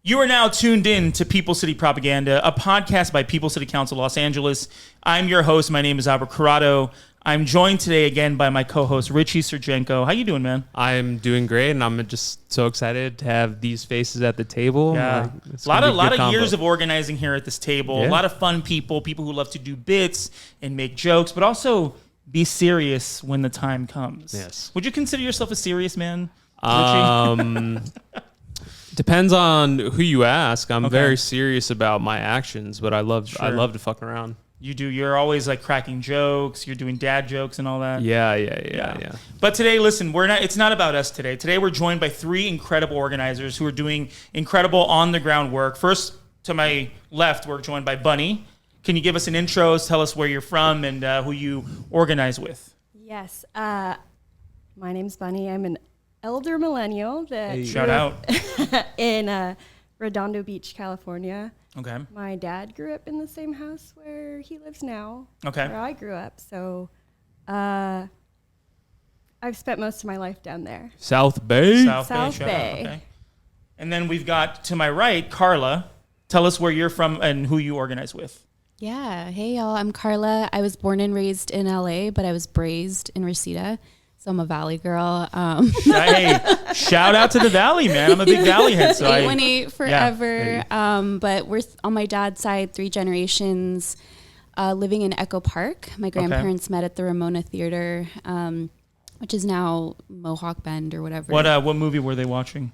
You are now tuned in to People City Propaganda, a podcast by People City Council Los Angeles. I'm your host. My name is Albert Corado. I'm joined today again by my co-host, Ricci Sergienko. How you doing, man? I'm doing great, and I'm just so excited to have these faces at the table. Yeah. A lot of years of organizing here at this table. Yeah. A lot of fun people who love to do bits and make jokes, but also be serious when the time comes. Yes. Would you consider yourself a serious man, Ricci? Depends on who you ask. I'm very serious about my actions, but I love to fuck around. You do. You're always like cracking jokes. You're doing dad jokes and all that. Yeah. But today, listen, it's not about us today. Today, we're joined by three incredible organizers who are doing incredible on-the-ground work. First, to my left, we're joined by Bunny. Can you give us an intro? Tell us where you're from and who you organize with. Yes. My name's Bunny. I'm an elder millennial that Shout out. in Redondo Beach, California. Okay. My dad grew up in the same house where he lives now. Okay. Where I grew up. So I've spent most of my life down there. South Bay. South Bay. Okay. And then we've got to my right, Carla. Tell us where you're from and who you organize with. Yeah. Hey, y'all. I'm Carla. I was born and raised in LA, but I was raised in Reseda. So I'm a Valley girl. Hey, shout out to the Valley, man. I'm a big Valley head. So 818 forever. Yeah. But we're on my dad's side, 3 generations, living in Echo Park. My grandparents met at the Ramona Theater, which is now Mohawk Bend or whatever. What movie were they watching?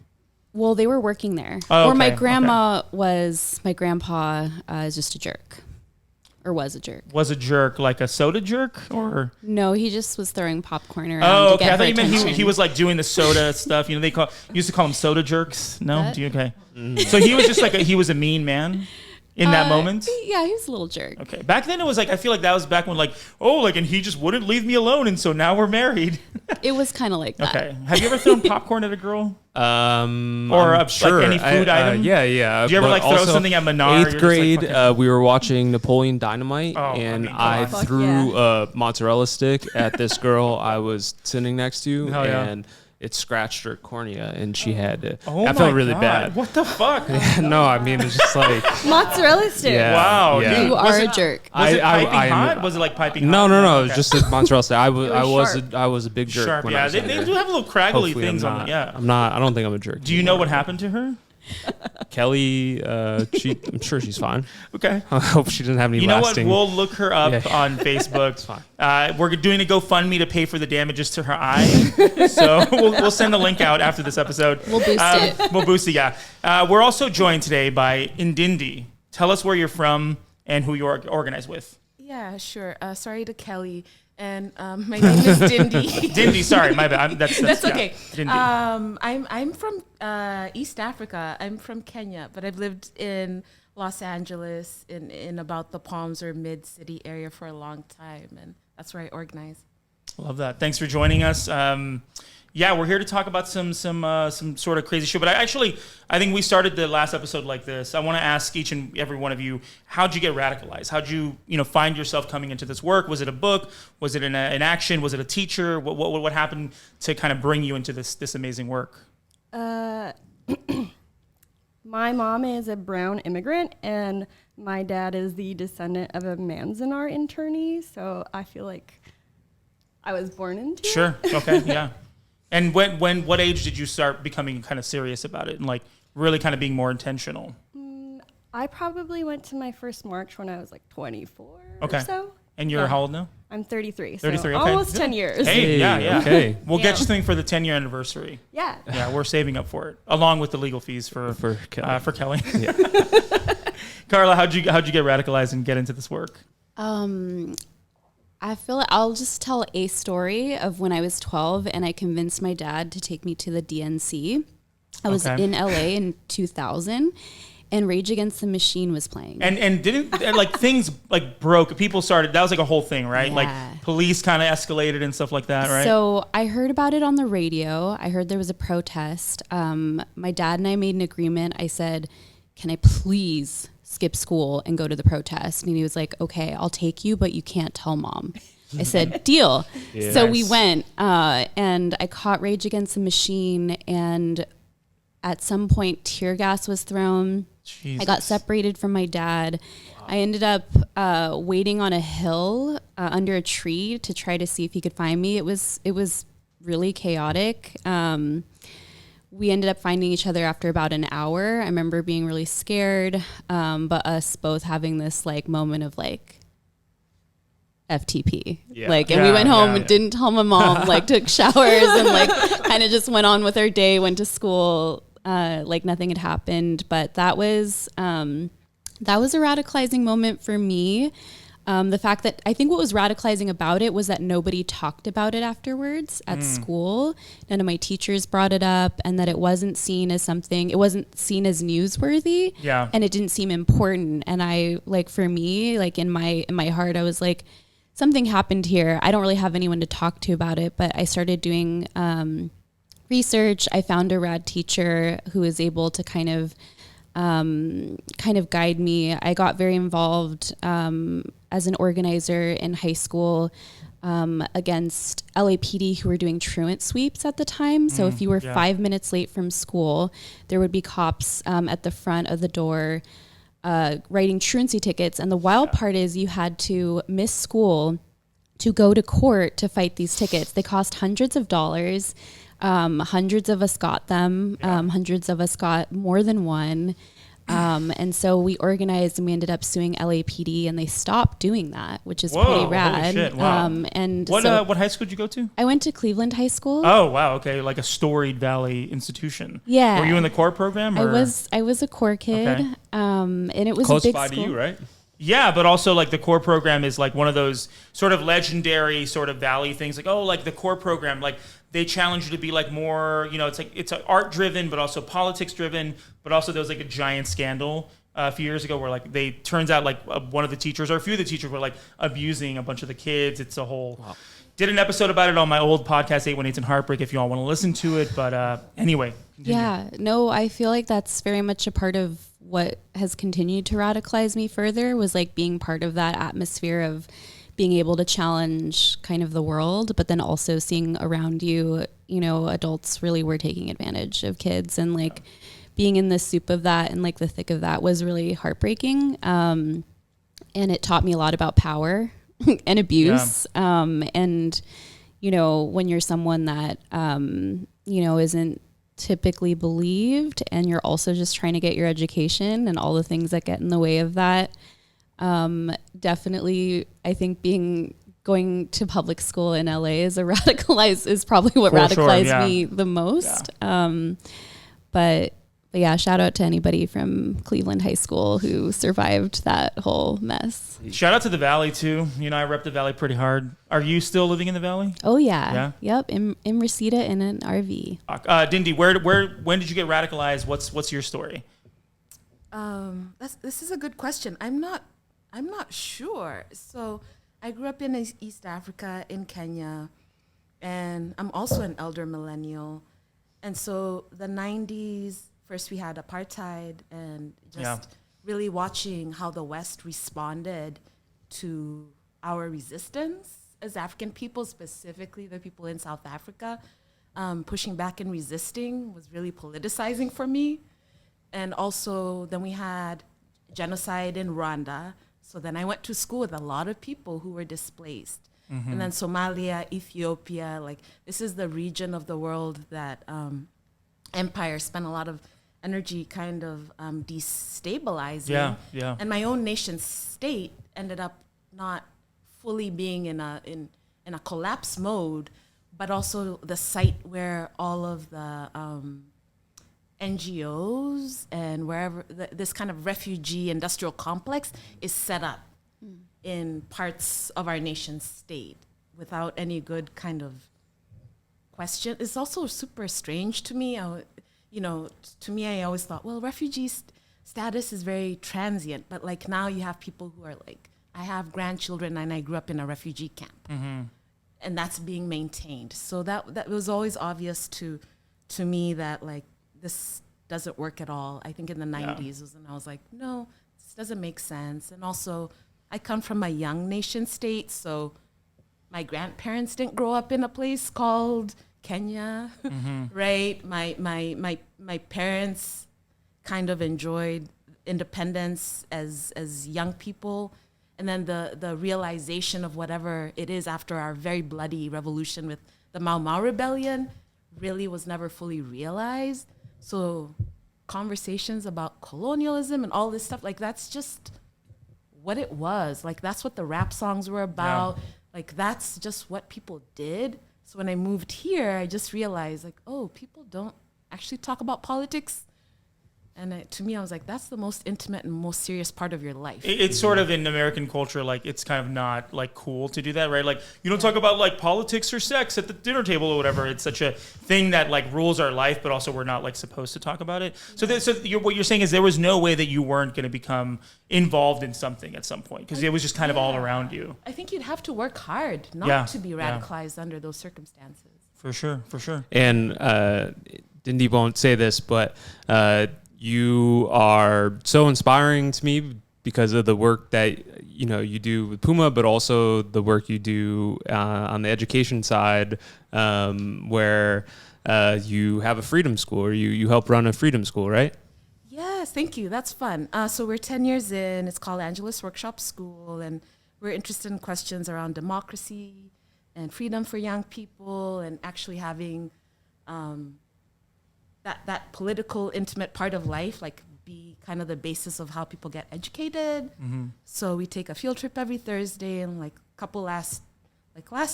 Well, they were working there. Oh, or my grandma was, my grandpa is just a jerk. Or was a jerk. Was a jerk like a soda jerk or? No, he just was throwing popcorn around. Oh, okay. I thought you meant he was like doing the soda stuff. You know, used to call them soda jerks. No, okay. So he was just like he was a mean man in that moment. Yeah, he was a little jerk. Okay. Back then it was like I feel like that was back when and he just wouldn't leave me alone, and so now we're married. It was kind of like that. Okay. Have you ever thrown popcorn at a girl? Or sure. Like any food item? Yeah. Did you ever throw something at Menard? 8th grade, we were watching Napoleon Dynamite, and I threw a mozzarella stick at this girl I was sitting next to, and it scratched her cornea, and she had to. I felt really bad. What the fuck? No, I mean it's just like mozzarella stick. Yeah, wow, yeah. dude, you are a jerk. Was it piping hot? Was it like piping hot? No. It was just a mozzarella stick. I was a big jerk. Sharp, when yeah. I was They do have little craggly things on it. Yeah. I'm not. I don't think I'm a jerk. Do you know what happened to her? Kelly, I'm sure she's fine. Okay. I hope she doesn't have any lasting. You know what? We'll look her up on Facebook. It's fine. We're doing a GoFundMe to pay for the damages to her eye. So we'll send the link out after this episode. We'll boost it. We'll boost it, yeah. We're also joined today by Ndindi. Tell us where you're from and who you organize with. Yeah, sure. Sorry to Kelly. And my name is Ndindi. Ndindi, sorry, my bad. That's okay. Ndindi. I'm from East Africa. I'm from Kenya, but I've lived in Los Angeles in about the Palms or mid-city area for a long time, and that's where I organize. Love that. Thanks for joining us. We're here to talk about some sort of crazy shit. But I think we started the last episode like this. I want to ask each and every one of you, how'd you get radicalized? How'd you find yourself coming into this work? Was it a book? Was it an action? Was it a teacher? What happened to kind of bring you into this amazing work? My mom is a brown immigrant, and my dad is the descendant of a Manzanar internee. So I feel like I was born into it. Sure. Okay. Yeah. And what age did you start becoming kind of serious about it and like really kind of being more intentional? I probably went to my first march when I was like 24 or so. And you're how old now? I'm 33. 33, so okay. almost 10 years. Hey, yeah. Okay. We'll get you something for the 10-year anniversary. Yeah. Yeah, we're saving up for it, along with the legal fees for Kelly. For Kelly. Yeah. Carla, how'd you get radicalized and get into this work? I feel like I'll just tell a story of when I was 12 and I convinced my dad to take me to the DNC. I was in LA in 2000 and Rage Against the Machine was playing. And didn't like things like broke, people started, that was like a whole thing, right? Yeah. Like police kind of escalated and stuff like that, right? So I heard about it on the radio. I heard there was a protest. My dad and I made an agreement. I said, can I please skip school and go to the protest? And he was like, okay, I'll take you, but you can't tell mom. I said, deal. So we went, and I caught Rage Against the Machine, and At some point, tear gas was thrown. Jesus. I got separated from my dad. Wow. I ended up waiting on a hill under a tree to try to see if he could find me. It was really chaotic. We ended up finding each other after about an hour. I remember being really scared, but us both having this like moment of like FTP. And we went home and didn't tell my mom, like took showers and like kind of just went on with our day, went to school, like nothing had happened. But that was a radicalizing moment for me. The fact that I think what was radicalizing about it was that nobody talked about it afterwards at school. None of my teachers brought it up, and that it wasn't seen as something, it wasn't seen as newsworthy. Yeah. And it didn't seem important. And I, like, for me, like in my heart, I was like, something happened here. I don't really have anyone to talk to about it, but I started doing research. I found a rad teacher who was able to kind of guide me. I got very involved as an organizer in high school against LAPD, who were doing truant sweeps at the time. So if you were 5 minutes late from school, there would be cops at the front of the door writing truancy tickets. And the wild part is you had to miss school to go to court to fight these tickets. They cost hundreds of dollars. Hundreds of us got them. Hundreds of us got more than one. And so we organized and we ended up suing LAPD, and they stopped doing that, which is pretty rad. Holy shit, wow. And what so high school did you go to? I went to Cleveland High School. Oh, wow. Okay. Like a storied Valley institution. Yeah. Were you in the core program? Or? I was a core kid. Okay. And it was close a big by school. to you, right? Yeah, but also like the core program is like one of those sort of legendary sort of Valley things. Like, oh, like the core program, like they challenge you to be like more, you know, it's like it's art driven, but also politics driven. But also there was like a giant scandal a few years ago where like turns out like one of the teachers or a few of the teachers were like abusing a bunch of the kids. It's a whole. Wow. Did an episode about it on my old podcast 818s and Heartbreak if you all want to listen to it. But anyway. Continue. Yeah, no, I feel like that's very much a part of what has continued to radicalize me further, was like being part of that atmosphere of being able to challenge kind of the world, but then also seeing around you, you know, adults really were taking advantage of kids, and like being in the soup of that and like the thick of that was really heartbreaking. And it taught me a lot about power and abuse. Yeah. And, you know, when you're someone that, you know, isn't typically believed, and you're also just trying to get your education and all the things that get in the way of that. Definitely, I think going to public school in LA is probably what radicalized me the most. Yeah. But yeah, shout out to anybody from Cleveland High School who survived that whole mess. Shout out to the Valley too. You know, I rep the Valley pretty hard. Are you still living in the Valley? Oh yeah. Yep. In Reseda in an RV. Ndindi, when did you get radicalized? What's your story? This is a good question. I'm not sure. So I grew up in East Africa, in Kenya, and I'm also an elder millennial. And so the 90s, first we had apartheid, and just really watching how the West responded to our resistance as African people, specifically the people in South Africa, pushing back and resisting was really politicizing for me. And also then we had genocide in Rwanda. So then I went to school with a lot of people who were displaced. Mm-hmm. And then Somalia, Ethiopia, like this is the region of the world that empire spent a lot of energy kind of destabilizing. Yeah. And my own nation state ended up not fully being in a collapse mode, but also the site where all of the NGOs and wherever this kind of refugee industrial complex is set up in parts of our nation state without any good kind of question. It's also super strange to me. To me, I always thought, well, refugee status is very transient, but like now you have people who are like, I have grandchildren and I grew up in a refugee camp, and that's being maintained. So that was always obvious to me that like this doesn't work at all. I think in the 90s was when I was like, no, this doesn't make sense. And also, I come from a young nation state, so my grandparents didn't grow up in a place called Kenya, right? My parents kind of enjoyed independence as young people, and then the realization of whatever it is after our very bloody revolution with the Mau Mau rebellion really was never fully realized. So conversations about colonialism and all this stuff, like that's just what it was. Like that's what the rap songs were about. Yeah. Like that's just what people did. So when I moved here, I just realized like, oh, people don't actually talk about politics. And to me, I was like, that's the most intimate and most serious part of your life. It's sort of in American culture, like it's kind of not like cool to do that, right? Like you don't talk about like politics or sex at the dinner table or whatever. It's such a thing that like rules our life, but also we're not like supposed to talk about it. So, what you're saying is there was no way that you weren't going to become involved in something at some point because it was just kind of all around you. I think you'd have to work hard not to be radicalized under those circumstances. For sure. And Ndindi won't say this, but you are so inspiring to me because of the work that you do with Puma, but also the work you do on the education side, where you have a freedom school, or you help run a freedom school, right? Yes, thank you. That's fun. So we're 10 years in. It's called Angelus Workshop School, and we're interested in questions around democracy and freedom for young people, and actually having that political, intimate part of life, like be kind of the basis of how people get educated. Mm-hmm. So we take a field trip every Thursday, and like last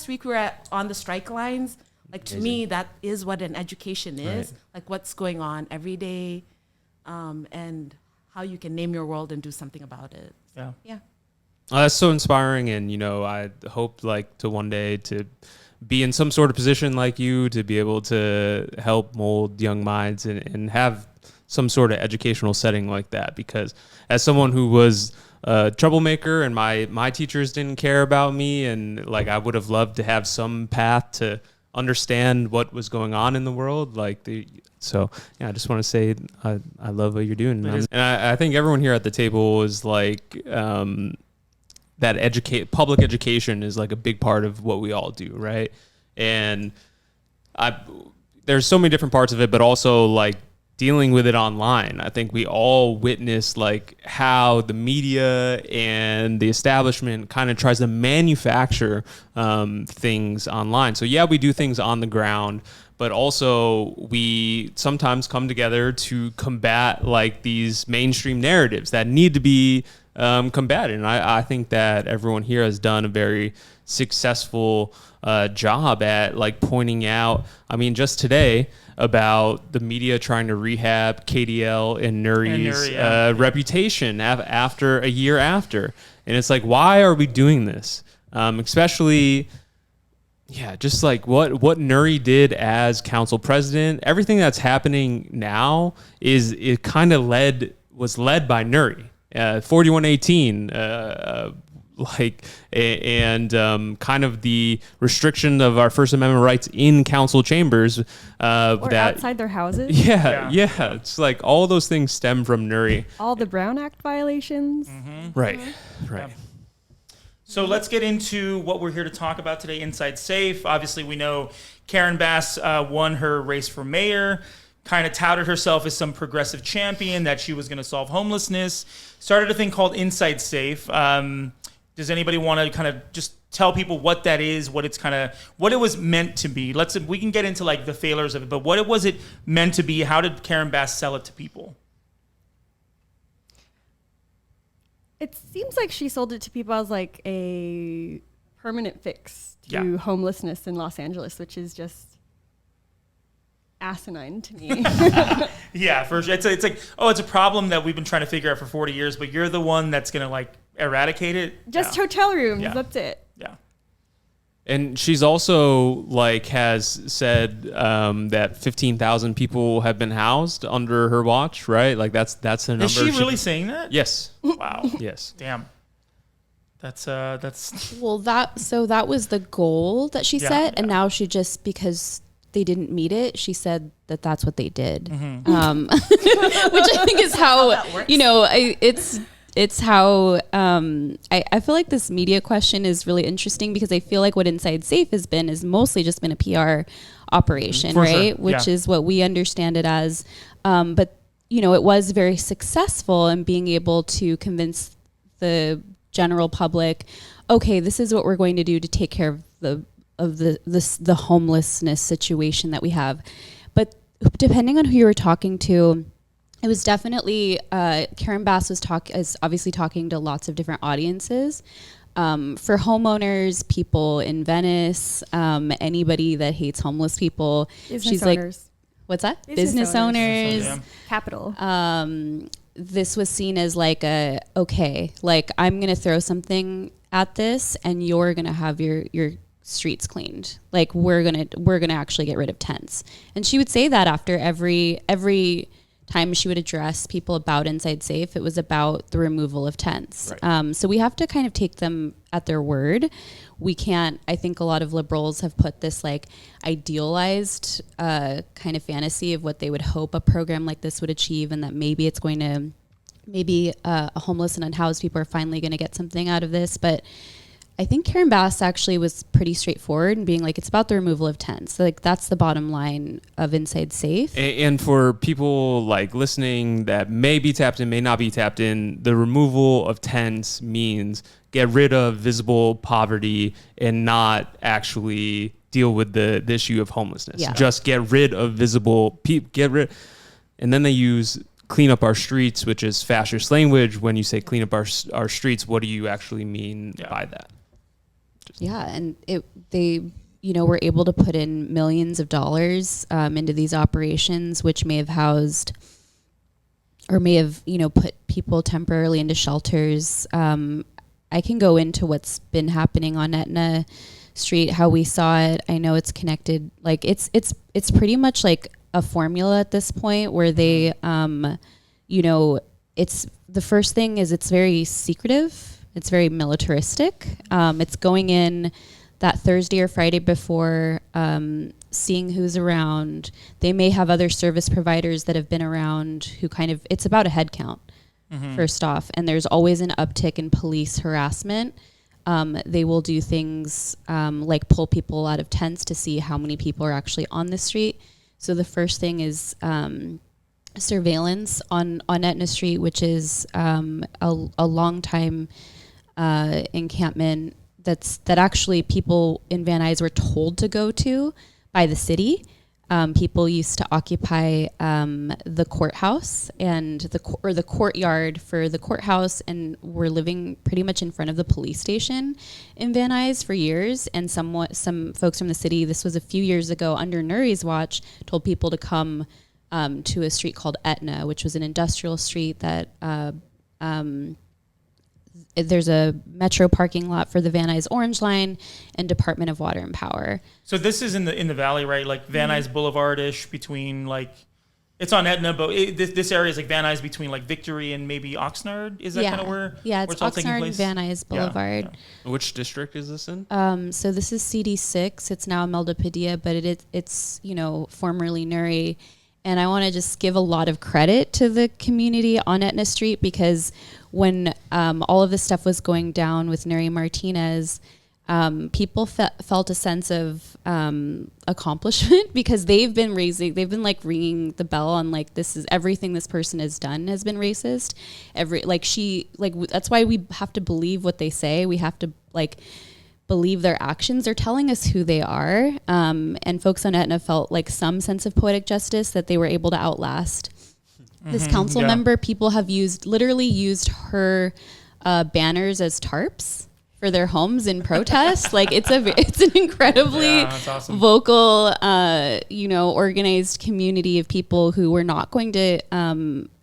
week we were on the strike lines. Like to me, that is what an education is, like what's going on every day, and how you can name your world and do something about it. Yeah. That's so inspiring, and I hope like to one day to be in some sort of position like you, to be able to help mold young minds and have some sort of educational setting like that. Because as someone who was a troublemaker and my teachers didn't care about me, and like I would have loved to have some path to understand what was going on in the world. I just want to say I love what you're doing. And I think everyone here at the table is like that public education is like a big part of what we all do, right? And there's so many different parts of it, but also like dealing with it online. I think we all witness like how the media and the establishment kind of tries to manufacture things online. So yeah, we do things on the ground, but also we sometimes come together to combat like these mainstream narratives that need to be combated. And I think that everyone here has done a very successful job at like pointing out, I mean, just today about the media trying to rehab KDL and Nuri's reputation after a year after. And it's like, why are we doing this? Especially, just like what Nuri did as council president. Everything that's happening now was led by Nuri. 4118, kind of the restriction of our First Amendment rights in council chambers. Or outside their houses. Yeah. It's like all those things stem from Nuri. All the Brown Act violations. Mm-hmm. Right. Yeah. So let's get into what we're here to talk about today, Inside Safe. Obviously, we know Karen Bass won her race for mayor, kind of touted herself as some progressive champion, that she was going to solve homelessness, started a thing called Inside Safe. Does anybody want to kind of just tell people what that is, what it was meant to be? We can get into like the failures of it, but what was it meant to be? How did Karen Bass sell it to people? It seems like she sold it to people as like a permanent fix to homelessness in Los Angeles, which is just asinine to me. Yeah, for sure. It's like, it's a problem that we've been trying to figure out for 40 years, but you're the one that's going to like eradicate it. Just hotel rooms. Yeah. That's it. Yeah. And she's also like has said that 15,000 people have been housed under her watch, right? Like that's the number. Is she really saying that? Yes. Wow. Yes. Damn. That's well, that was the goal that she set, and now she just, because they didn't meet it, she said that that's what they did. Mm-hmm. Which I think is how, it's how I feel like this media question is really interesting because I feel like what Inside Safe has been is mostly just been a PR operation, right? Sure. Which is what we understand it as. But, it was very successful in being able to convince the general public, okay, this is what we're going to do to take care of the homelessness situation that we have. But depending on who you were talking to, it was definitely Karen Bass is obviously talking to lots of different audiences. For homeowners, people in Venice, anybody that hates homeless people. Business owners. Like, what's that? Business owners. Yeah. Capital. This was seen as like okay, like I'm going to throw something at this and you're going to have your streets cleaned. Like we're going to actually get rid of tents. And she would say that after every time she would address people about Inside Safe, it was about the removal of tents. Right. So we have to kind of take them at their word. We can't, I think a lot of liberals have put this like idealized kind of fantasy of what they would hope a program like this would achieve, and that maybe it's going to, homeless and unhoused people are finally going to get something out of this. But I think Karen Bass actually was pretty straightforward in being like, it's about the removal of tents. So like that's the bottom line of Inside Safe. And for people like listening that may be tapped in, may not be tapped in, the removal of tents means get rid of visible poverty and not actually deal with the issue of homelessness. Yeah. Just get rid of visible and then they use clean up our streets, which is fascist language. When you say clean up our streets, what do you actually mean by that? Yeah, and they were able to put in millions of dollars into these operations, which may have housed or may have put people temporarily into shelters. I can go into what's been happening on Etna Street, how we saw it. I know it's connected. Like it's pretty much like a formula at this point where they, it's the first thing is it's very secretive. It's very militaristic. It's going in that Thursday or Friday before, seeing who's around. They may have other service providers that have been around who it's about a head count, first off. And there's always an uptick in police harassment. They will do things like pull people out of tents to see how many people are actually on the street. So the first thing is surveillance on Etna Street, which is a long time encampment that actually people in Van Nuys were told to go to by the city. People used to occupy the courthouse and the courtyard for the courthouse, and were living pretty much in front of the police station in Van Nuys for years. And some folks from the city, this was a few years ago under Nuri's watch, told people to come to a street called Etna, which was an industrial street that there's a metro parking lot for the Van Nuys Orange Line and Department of Water and Power. So this is in the valley, right? Like Van Nuys Boulevard-ish between like, it's on Etna, but this area is like Van Nuys between like Victory and maybe Oxnard. Is that kind of where? Yeah, it's Oxnard and Van Nuys Boulevard. Yeah. Which district is this in? So this is CD6. It's now Imelda Padilla, but it's formerly Nuri. And I want to just give a lot of credit to the community on Etna Street, because when all of this stuff was going down with Nuri Martinez, people felt a sense of accomplishment, because they've been like ringing the bell on like, this is everything this person has done has been racist. That's why we have to believe what they say. We have to believe their actions. They're telling us who they are. And folks on Etna felt like some sense of poetic justice that they were able to outlast this council member. People have literally used her banners as tarps for their homes in protest. Like it's an incredibly awesome. Vocal, organized community of people who were not going to,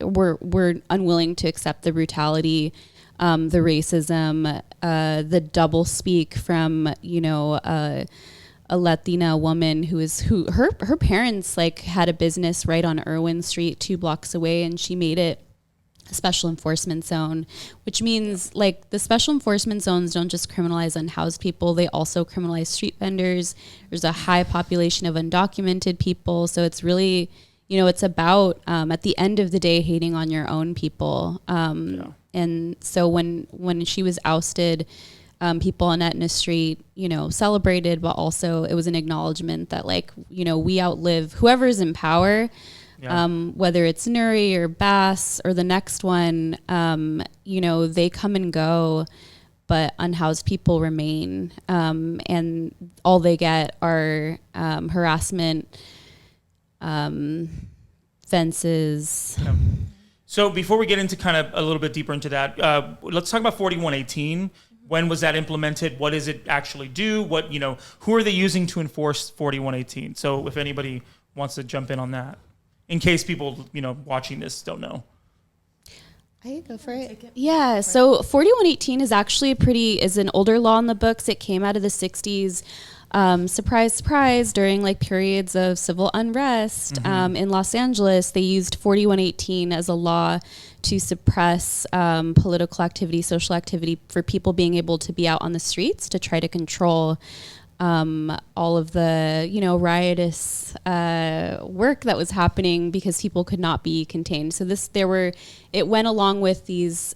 were unwilling to accept the brutality, the racism, the double speak from, a Latina woman who her parents had a business right on Irwin Street 2 blocks away, and she made it a special enforcement zone, which means the special enforcement zones don't just criminalize unhoused people, they also criminalize street vendors. There's a high population of undocumented people. So it's really, it's about, at the end of the day, hating on your own people. And And so when she was ousted, people on Etna Street, celebrated, but also it was an acknowledgement that we outlive whoever's in power, whether it's Nuri or Bass or the next one, they come and go, but unhoused people remain. And all they get are harassment, fences. Yeah. So before we get into kind of a little bit deeper into that, let's talk about 4118. When was that implemented? What does it actually do? Who are they using to enforce 4118? So if anybody wants to jump in on that, in case people, watching this don't know. I can go for it. Yeah. So 4118 is actually is an older law in the books. It came out of the 60s. Surprise, surprise, during periods of civil unrest in Los Angeles, they used 4118 as a law to suppress political activity, social activity, for people being able to be out on the streets to try to control all of the, riotous work that was happening because people could not be contained. So it went along with these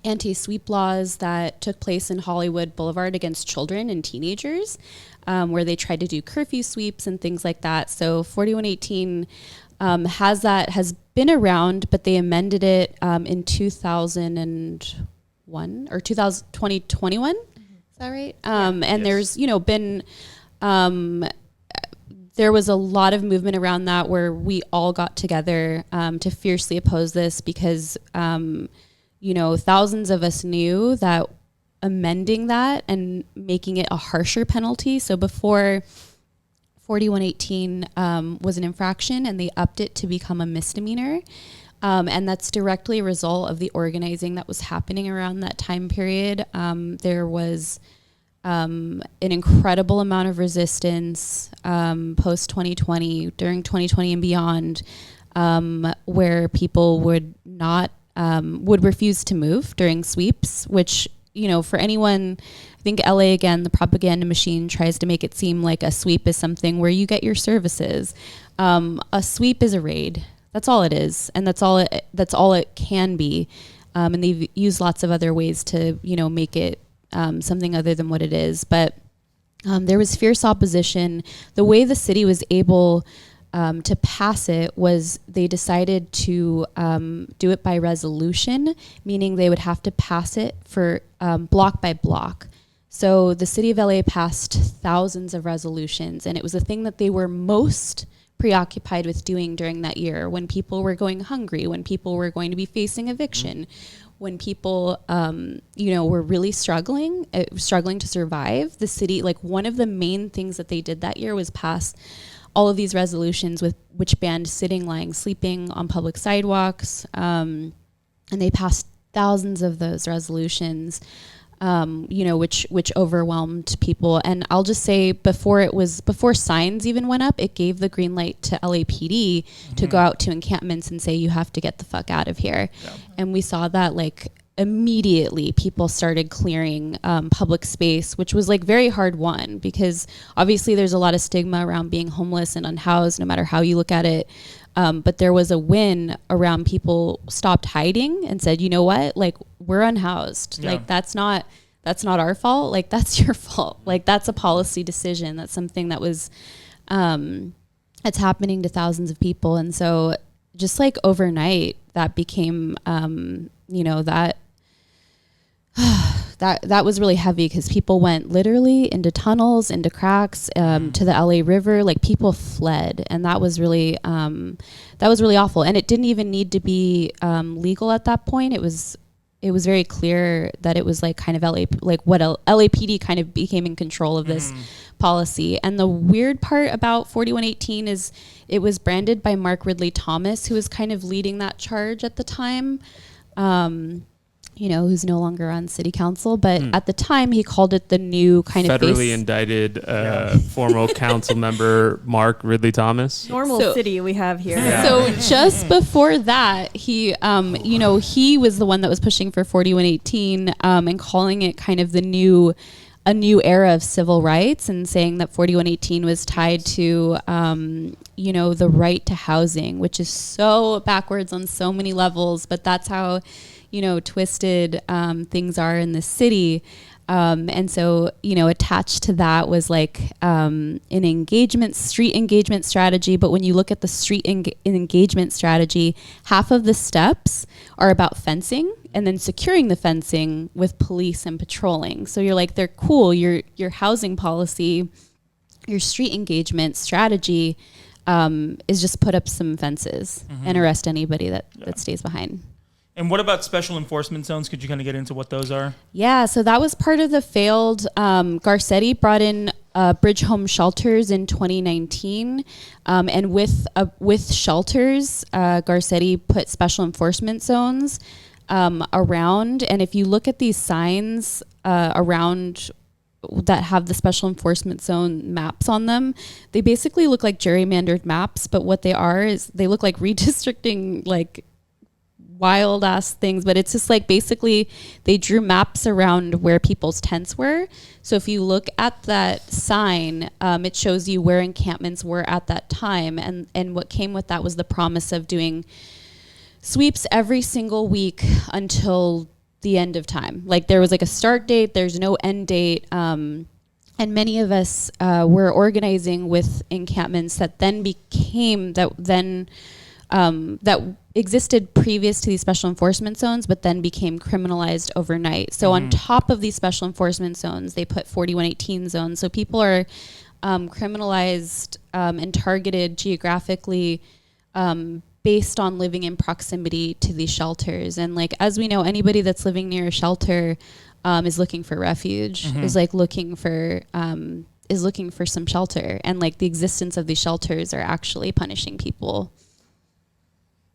anti-sweep laws that took place in Hollywood Boulevard against children and teenagers, where they tried to do curfew sweeps and things like that. So 4118 has been around, but they amended it in 2001 or 2021. Is that right? And yes. There's been there was a lot of movement around that where we all got together to fiercely oppose this because thousands of us knew that amending that and making it a harsher penalty. So before 4118 was an infraction, and they upped it to become a misdemeanor. And that's directly a result of the organizing that was happening around that time period. There was an incredible amount of resistance post 2020, during 2020 and beyond, where people would refuse to move during sweeps, which, for anyone, I think LA, again, the propaganda machine tries to make it seem like a sweep is something where you get your services. A sweep is a raid. That's all it is. And that's all it can be. And they've used lots of other ways to, make it something other than what it is. But there was fierce opposition. The way the city was able to pass it was they decided to do it by resolution, meaning they would have to pass it for block by block. So the city of LA passed thousands of resolutions, and it was the thing that they were most preoccupied with doing during that year, when people were going hungry, when people were going to be facing eviction, when people, were really struggling to survive. The city, one of the main things that they did that year was pass all of these resolutions which banned sitting, lying, sleeping on public sidewalks. And they passed thousands of those resolutions, which overwhelmed people. And I'll just say, before signs even went up, it gave the green light to LAPD to go out to encampments and say, you have to get the fuck out of here. Yeah. And we saw that immediately people started clearing public space, which was very hard won, because obviously there's a lot of stigma around being homeless and unhoused, no matter how you look at it. But there was a win around people stopped hiding and said, you know what, we're unhoused. Yeah. That's not our fault. That's your fault. That's a policy decision. That's something that was, it's happening to thousands of people. And so just overnight that became, that was really heavy, because people went literally into tunnels, into cracks, to the LA River. People fled, and that was really awful. And it didn't even need to be legal at that point. It was very clear that it was kind of LAPD kind of became in control of this policy. And the weird part about 4118 is it was branded by Mark Ridley Thomas, who was kind of leading that charge at the time. Who's no longer on city council, but at the time he called it the new kind of federally indicted former council member Mark Ridley Thomas. Normal city we have here. Yeah. So just before that, he was the one that was pushing for 4118 and calling it kind of a new era of civil rights, and saying that 4118 was tied to the right to housing, which is so backwards on so many levels, but that's how twisted things are in the city. And so, attached to that was like an street engagement strategy. But when you look at the street engagement strategy, half of the steps are about fencing and then securing the fencing with police and patrolling. So you're like, they're cool. Your housing policy, your street engagement strategy is just put up some fences and arrest anybody that stays behind. And what about special enforcement zones? Could you kind of get into what those are? Yeah, so that was part of the failed, Garcetti brought in Bridge Home Shelters in 2019. And with shelters, Garcetti put special enforcement zones around. And if you look at these signs around that have the special enforcement zone maps on them, they basically look like gerrymandered maps. But what they are is they look like redistricting, like wild ass things, but it's just like basically they drew maps around where people's tents were. So if you look at that sign, it shows you where encampments were at that time, and what came with that was the promise of doing sweeps every single week until the end of time. Like there was like a start date, there's no end date, and many of us were organizing with encampments that then that existed previous to these special enforcement zones, but then became criminalized overnight. So on top of these special enforcement zones, they put 4118 zones. So people are criminalized and targeted geographically based on living in proximity to these shelters. And like, as we know, anybody that's living near a shelter is looking for refuge, is looking for some shelter. And like the existence of these shelters are actually punishing people.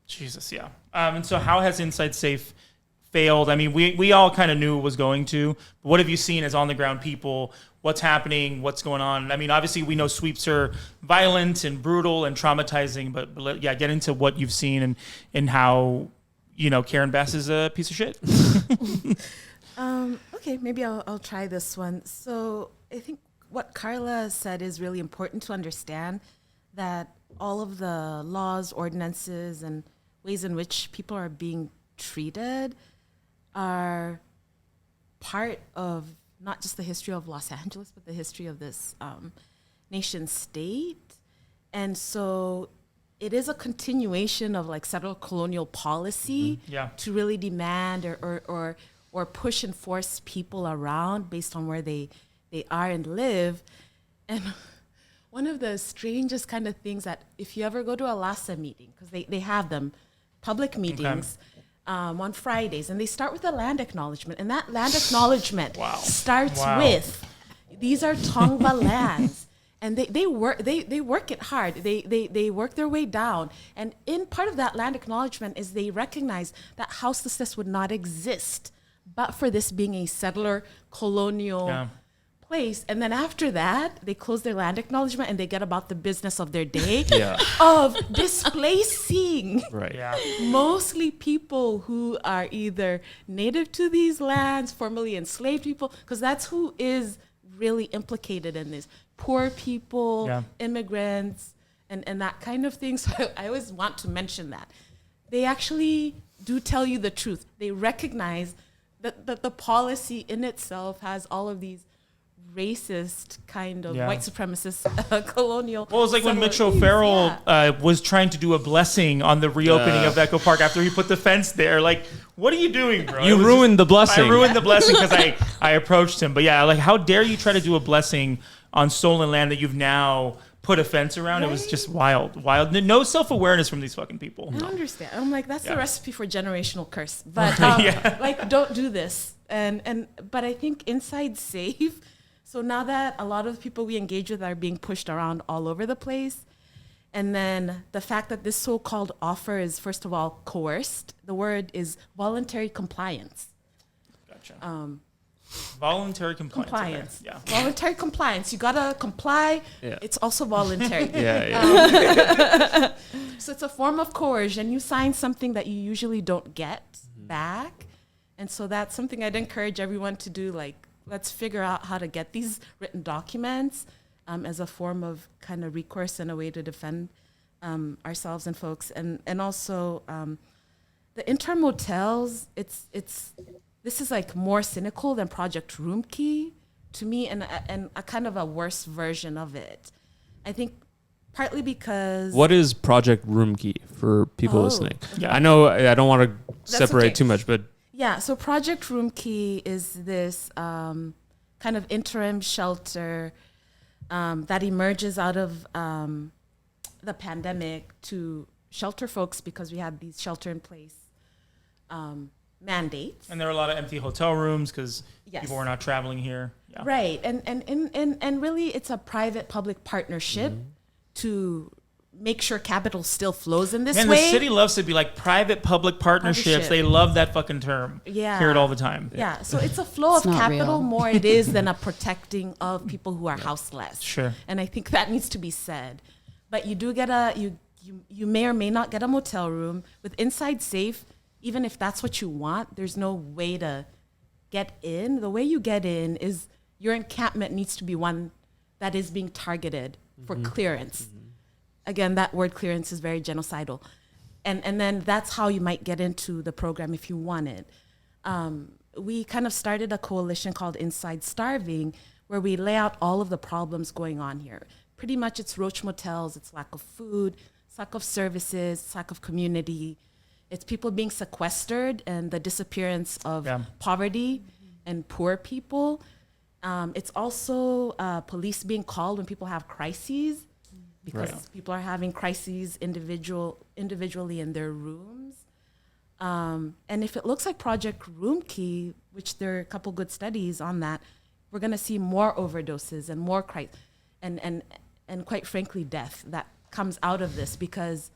Jesus, yeah. And so how has Inside Safe failed? I mean, we all kind of knew it was going to, but what have you seen as on-the-ground people? What's happening? What's going on? I mean, obviously, we know sweeps are violent and brutal and traumatizing, but yeah, get into what you've seen and how, Karen Bass is a piece of shit. Okay, maybe I'll try this one. So I think what Carla said is really important to understand, that all of the laws, ordinances, and ways in which people are being treated are part of not just the history of Los Angeles, but the history of this nation state. And so it is a continuation of like settler colonial policy to really demand or push and force people around based on where they are and live. And one of the strangest kind of things that if you ever go to a LASA meeting, because they have them, public meetings on Fridays, and they start with a land acknowledgement. And that land acknowledgement starts with, these are Tongva lands. And they work it hard. They work their way down. And in part of that land acknowledgement is they recognize that houselessness would not exist but for this being a settler colonial place. And then after that, they close their land acknowledgement and they get about the business of their day of displacing mostly people who are either native to these lands, formerly enslaved people, because that's who is really implicated in this. Poor people, immigrants, and that kind of thing. So I always want to mention that. They actually do tell you the truth. They recognize that the policy in itself has all of these racist kind of white supremacist colonial. Well, it was like when Mitch O'Farrell was trying to do a blessing on the reopening of Echo Park after he put the fence there. Like, what are you doing, bro? You ruined the blessing. I ruined the blessing because I approached him. But yeah, like, how dare you try to do a blessing on stolen land that you've now put a fence around? Right? It was just wild. No self-awareness from these fucking people. I understand. I'm like, that's the recipe for generational curse. But like, don't do this. But I think Inside Safe. So now that a lot of the people we engage with are being pushed around all over the place, and then the fact that this so-called offer is, first of all, coerced. The word is voluntary compliance. Gotcha. Voluntary compliance. Okay. Yeah. Voluntary compliance. You gotta comply. Yeah. It's also voluntary. So it's a form of coercion. You sign something that you usually don't get back, and so that's something I'd encourage everyone to do. Like, let's figure out how to get these written documents as a form of kind of recourse and a way to defend ourselves and folks. And also, the interim hotels, this is like more cynical than Project Room Key to me, and a kind of a worse version of it. I think partly because... What is Project Room Key for people listening? Yeah. I know I don't want to separate okay. too much, but... Yeah, so Project Room Key is this kind of interim shelter that emerges out of the pandemic to shelter folks because we had these shelter-in-place mandates. And there are a lot of empty hotel rooms because Yes. people were not traveling here. Yeah. Right, and really it's a private-public partnership to make sure capital still flows in this Man, way. the city loves to be like private-public partnerships. Partnership. They love that fucking term. Yeah. Hear it all the time. Yeah, so it's a flow It's of not capital real. more it is than a protecting of people who are houseless. Sure. And I think that needs to be said. But you do get you may or may not get a motel room with inside safe. Even if that's what you want, there's no way to get in. The way you get in is your encampment needs to be one that is being targeted for clearance. Again, that word clearance is very genocidal. And then that's how you might get into the program if you want it. We kind of started a coalition called Inside Starving, where we lay out all of the problems going on here. Pretty much it's roach motels, it's lack of food, it's lack of services, it's lack of community. It's people being sequestered and the disappearance of poverty and poor people. It's also police being called when people have crises, because people are having crises individually in their rooms. And if it looks like Project Room Key, which there are a couple good studies on that, we're going to see more overdoses and more and quite frankly, death that comes out of this, because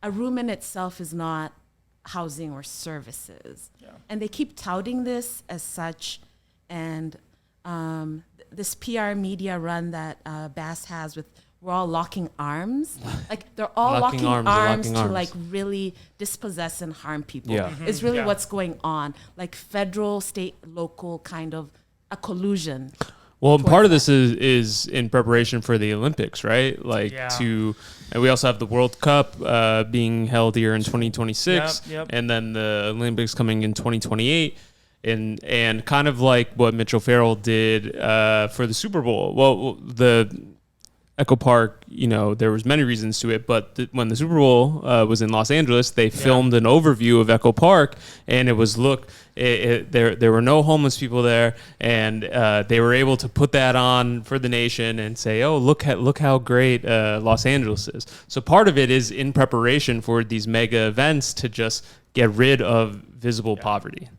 a room in itself is not housing or services. Yeah. And they keep touting this as such. And this PR media run that Bass has with we're all locking arms. Like they're all locking arms to like really dispossess and harm people. Yeah. Is really what's going on. Like federal, state, local kind of a collusion. Well, part of this is in preparation for the Olympics, right? Like and we also have the World Cup being held here in 2026, and then the Olympics coming in 2028, and kind of like what Mitchell Farrell did for the Super Bowl. Well, the Echo Park, there was many reasons to it, but when the Super Bowl was in Los Angeles, they filmed an overview of Echo Park, and it was there were no homeless people there, and they were able to put that on for the nation and say, oh, look how great Los Angeles is. So part of it is in preparation for these mega events to just get rid of visible poverty.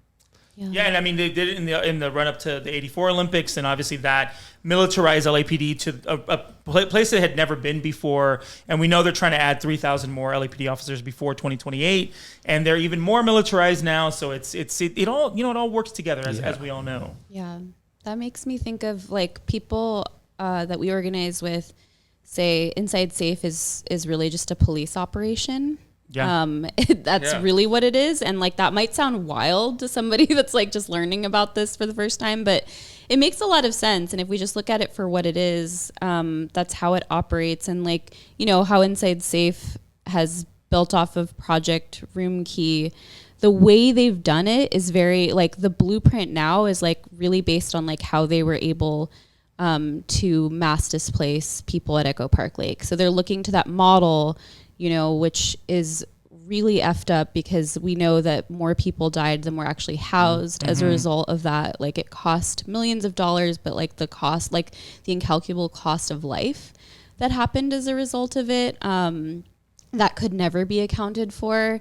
Yeah, and I mean they did it in the run up to the '84 Olympics, and obviously that militarized LAPD to a place that had never been before. And we know they're trying to add 3,000 more LAPD officers before 2028, and they're even more militarized now. So it all it all works together as we all know. Yeah, that makes me think of like people that we organize with. Say Inside Safe is really just a police operation. Yeah. That's really what it is. And like, that might sound wild to somebody that's like just learning about this for the first time, but it makes a lot of sense. And if we just look at it for what it is, that's how it operates. And like, how Inside Safe has built off of Project Room Key, the way they've done it is very like the blueprint now is like really based on like how they were able to mass displace people at Echo Park Lake. So they're looking to that model, which is really effed up because we know that more people died than were actually housed as a result of that. Like it cost millions of dollars, but like the cost, like the incalculable cost of life that happened as a result of it, that could never be accounted for,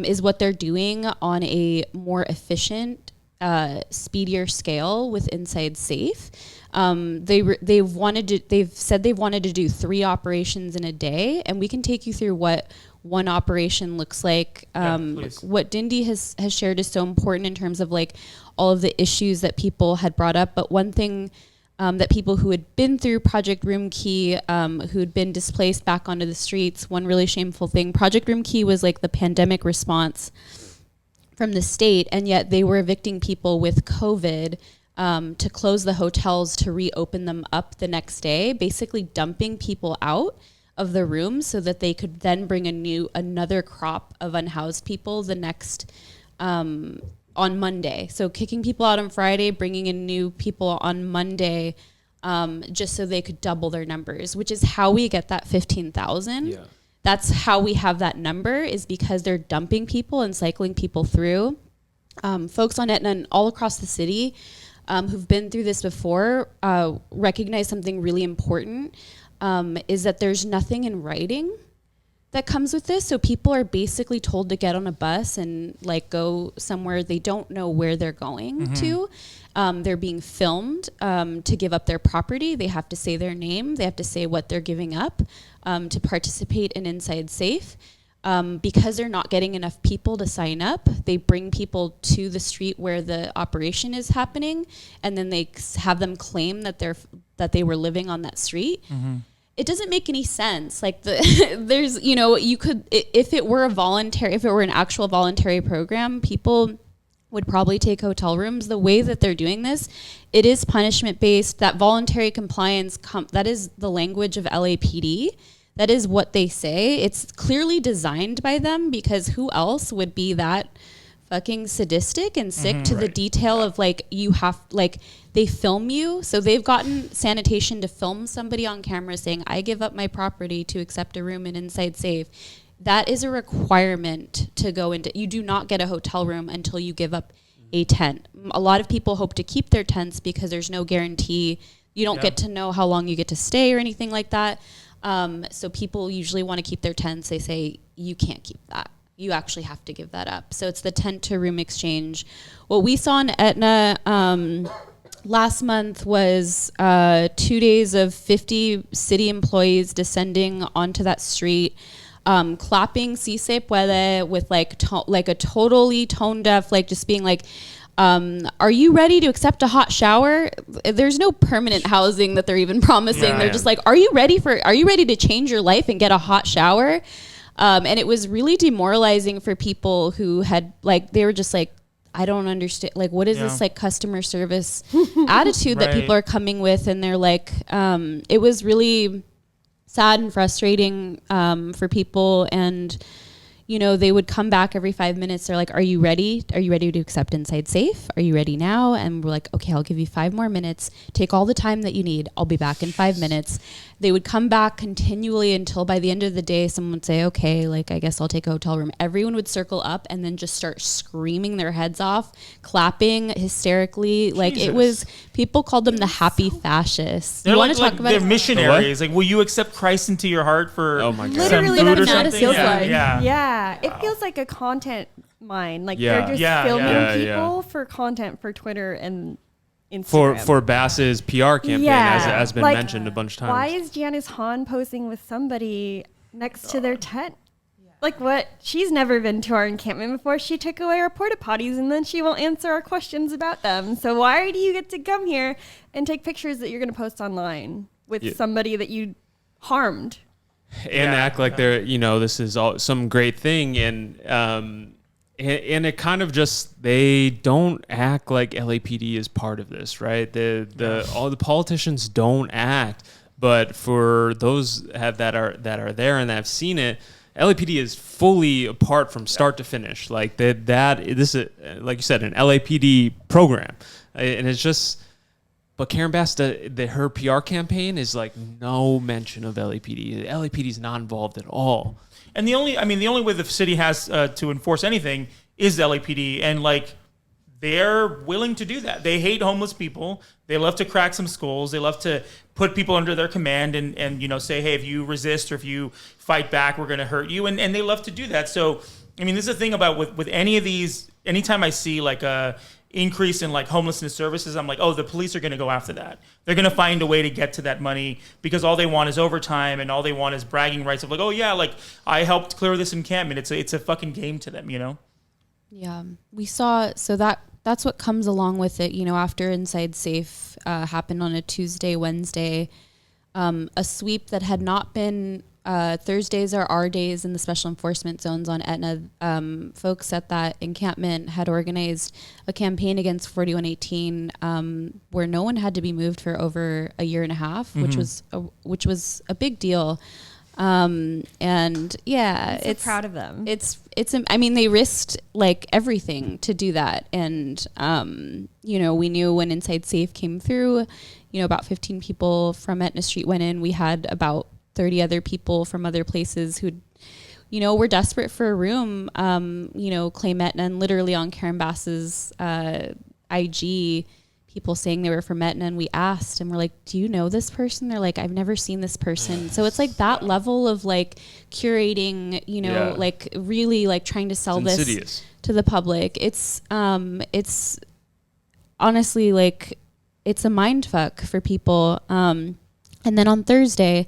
is what they're doing on a more efficient, speedier scale with Inside Safe. They've said they've wanted to do 3 operations in a day, and we can take you through what one operation looks like. What Ndindi has shared is so important in terms of like all of the issues that people had brought up. But one thing that people who had been through Project Room Key, who'd been displaced back onto the streets, one really shameful thing, Project Room Key was like the pandemic response from the state, and yet they were evicting people with COVID to close the hotels to reopen them up the next day, basically dumping people out of the rooms so that they could then bring another crop of unhoused people the next on Monday. So kicking people out on Friday, bringing in new people on Monday, just so they could double their numbers, which is how we get that 15,000. Yeah. That's how we have that number, is because they're dumping people and cycling people through. Folks on Etna and all across the city who've been through this before recognize something really important, is that there's nothing in writing that comes with this. So people are basically told to get on a bus and like go somewhere they don't know where they're going to. They're being filmed to give up their property. They have to say their name. They have to say what they're giving up to participate in Inside Safe. Because they're not getting enough people to sign up, they bring people to the street where the operation is happening, and then they have them claim that they were living on that street. It doesn't make any sense. Like there's, you could, if it were an actual voluntary program, people would probably take hotel rooms. The way that they're doing this, it is punishment based. That voluntary compliance, that is the language of LAPD. That is what they say. It's clearly designed by them, because who else would be that fucking sadistic and sick to the detail of they film you. So they've gotten sanitation to film somebody on camera saying, I give up my property to accept a room in Inside Safe. That is a requirement to go into. You do not get a hotel room until you give up a tent. A lot of people hope to keep their tents because there's no guarantee. You don't get to know how long you get to stay or anything like that. So people usually want to keep their tents. They say, you can't keep that. You actually have to give that up. So it's the tent to room exchange. What we saw in Etna last month was 2 days of 50 city employees descending onto that street, clapping "Si se puede" with like a totally tone deaf, like just being like, are you ready to accept a hot shower? There's no permanent housing that they're even promising. Yeah, they're just like, are you ready to change your life and get a hot shower? And it was really demoralizing for people who had they were just like, I don't understand. Like, what is this like customer service attitude that people are coming with? And they're like, it was really sad and frustrating for people. And they would come back every 5 minutes. They're like, are you ready? Are you ready to accept Inside Safe? Are you ready now? And we're like, okay, I'll give you 5 more minutes. Take all the time that you need. I'll be back in 5 minutes. They would come back continually until by the end of the day, someone would say, okay, I guess I'll take a hotel room. Everyone would circle up and then just start screaming their heads off, clapping hysterically. Jesus. People called them the happy fascists. You want to talk about they're missionaries. Like, will you accept Christ into your heart for literally some food or that's what it something? feels like. Yeah. It feels like a content mine. They're just filming people for content for Twitter and Instagram. For Bass's PR campaign, as been mentioned a bunch of times. Why is Janice Hahn posing with somebody next to their tent? Like, what? She's never been to our encampment before. She took away our porta potties, and then she won't answer our questions about them. So why do you get to come here and take pictures that you're going to post online with somebody that you harmed? And act like they're, this is all some great thing. And it kind of just, they don't act like LAPD is part of this, right? All the politicians don't act, but for those that are there and that have seen it, LAPD is fully apart from start to finish. Like this is, like you said, an LAPD program, and it's just. But Karen Bass, her PR campaign is like no mention of LAPD. LAPD is not involved at all. And the only way the city has to enforce anything is LAPD, and they're willing to do that. They hate homeless people. They love to crack some skulls. They love to put people under their command and say, hey, if you resist or if you fight back, we're going to hurt you. And they love to do that. So, this is the thing about with any of these, anytime I see a increase in homelessness services, I'm like, oh, the police are going to go after that. They're going to find a way to get to that money because all they want is overtime and all they want is bragging rights of oh yeah, I helped clear this encampment. It's a fucking game to them, Yeah, we saw, so that's what comes along with it, after Inside Safe happened on a Tuesday, Wednesday, a sweep that had not been, Thursdays are our days in the special enforcement zones on Etna. Folks at that encampment had organized a campaign against 4118 where no one had to be moved for over a year and a half, which was a big deal. And yeah, I'm so proud of them. I mean, they risked like everything to do that. And, you know, we knew when Inside Safe came through, you know, about 15 people from Etna Street went in. We had about 30 other people from other places who, you know, were desperate for a room, you know, claim Etna, and literally on Karen Bass's IG, people saying they were from Etna, and we asked and we're like, do you know this person? They're like, I've never seen this person. So it's like that level of like curating, you know, like really like trying to sell this to the public. It's honestly like, it's a mind fuck for people. And then on Thursday,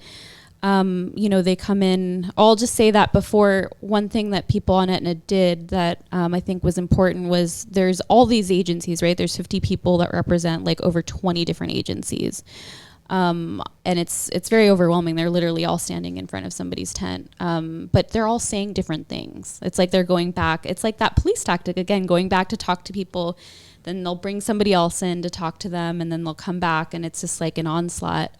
you know, they come in. I'll just say that before, one thing that people on Etna did that I think was important was there's all these agencies, right? There's 50 people that represent like over 20 different agencies. And it's very overwhelming. They're literally all standing in front of somebody's tent. But they're all saying different things. It's like they're going back. It's like that police tactic, again, going back to talk to people. Then they'll bring somebody else in to talk to them, and then they'll come back, and it's just like an onslaught.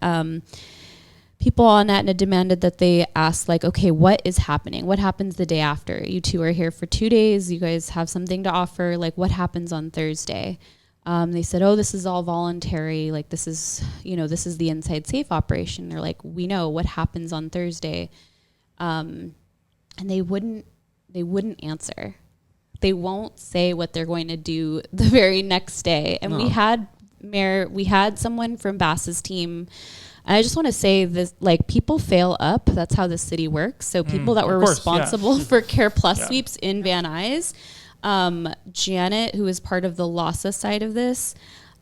People on Etna demanded that they ask, like, okay, what is happening? What happens the day after? You two are here for 2 days. You guys have something to offer. Like, what happens on Thursday? They said, oh, this is all voluntary. Like, this is, you know, this is the Inside Safe operation. They're like, we know what happens on Thursday. And they wouldn't answer. They won't say what they're going to do the very next day. And we had someone from Bass's team. I just want to say this, like, people fail up. That's how the city works. So people that were responsible for Care Plus sweeps in Van Nuys, Janet, who is part of the LASA side of this,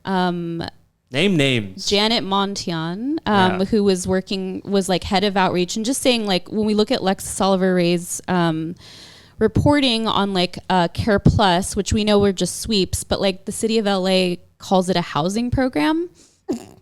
name names. Janet Montian, who was like head of outreach, and just saying, like, when we look at Lex Oliver Ray's reporting on like Care Plus, which we know were just sweeps, but like the city of LA calls it a housing program.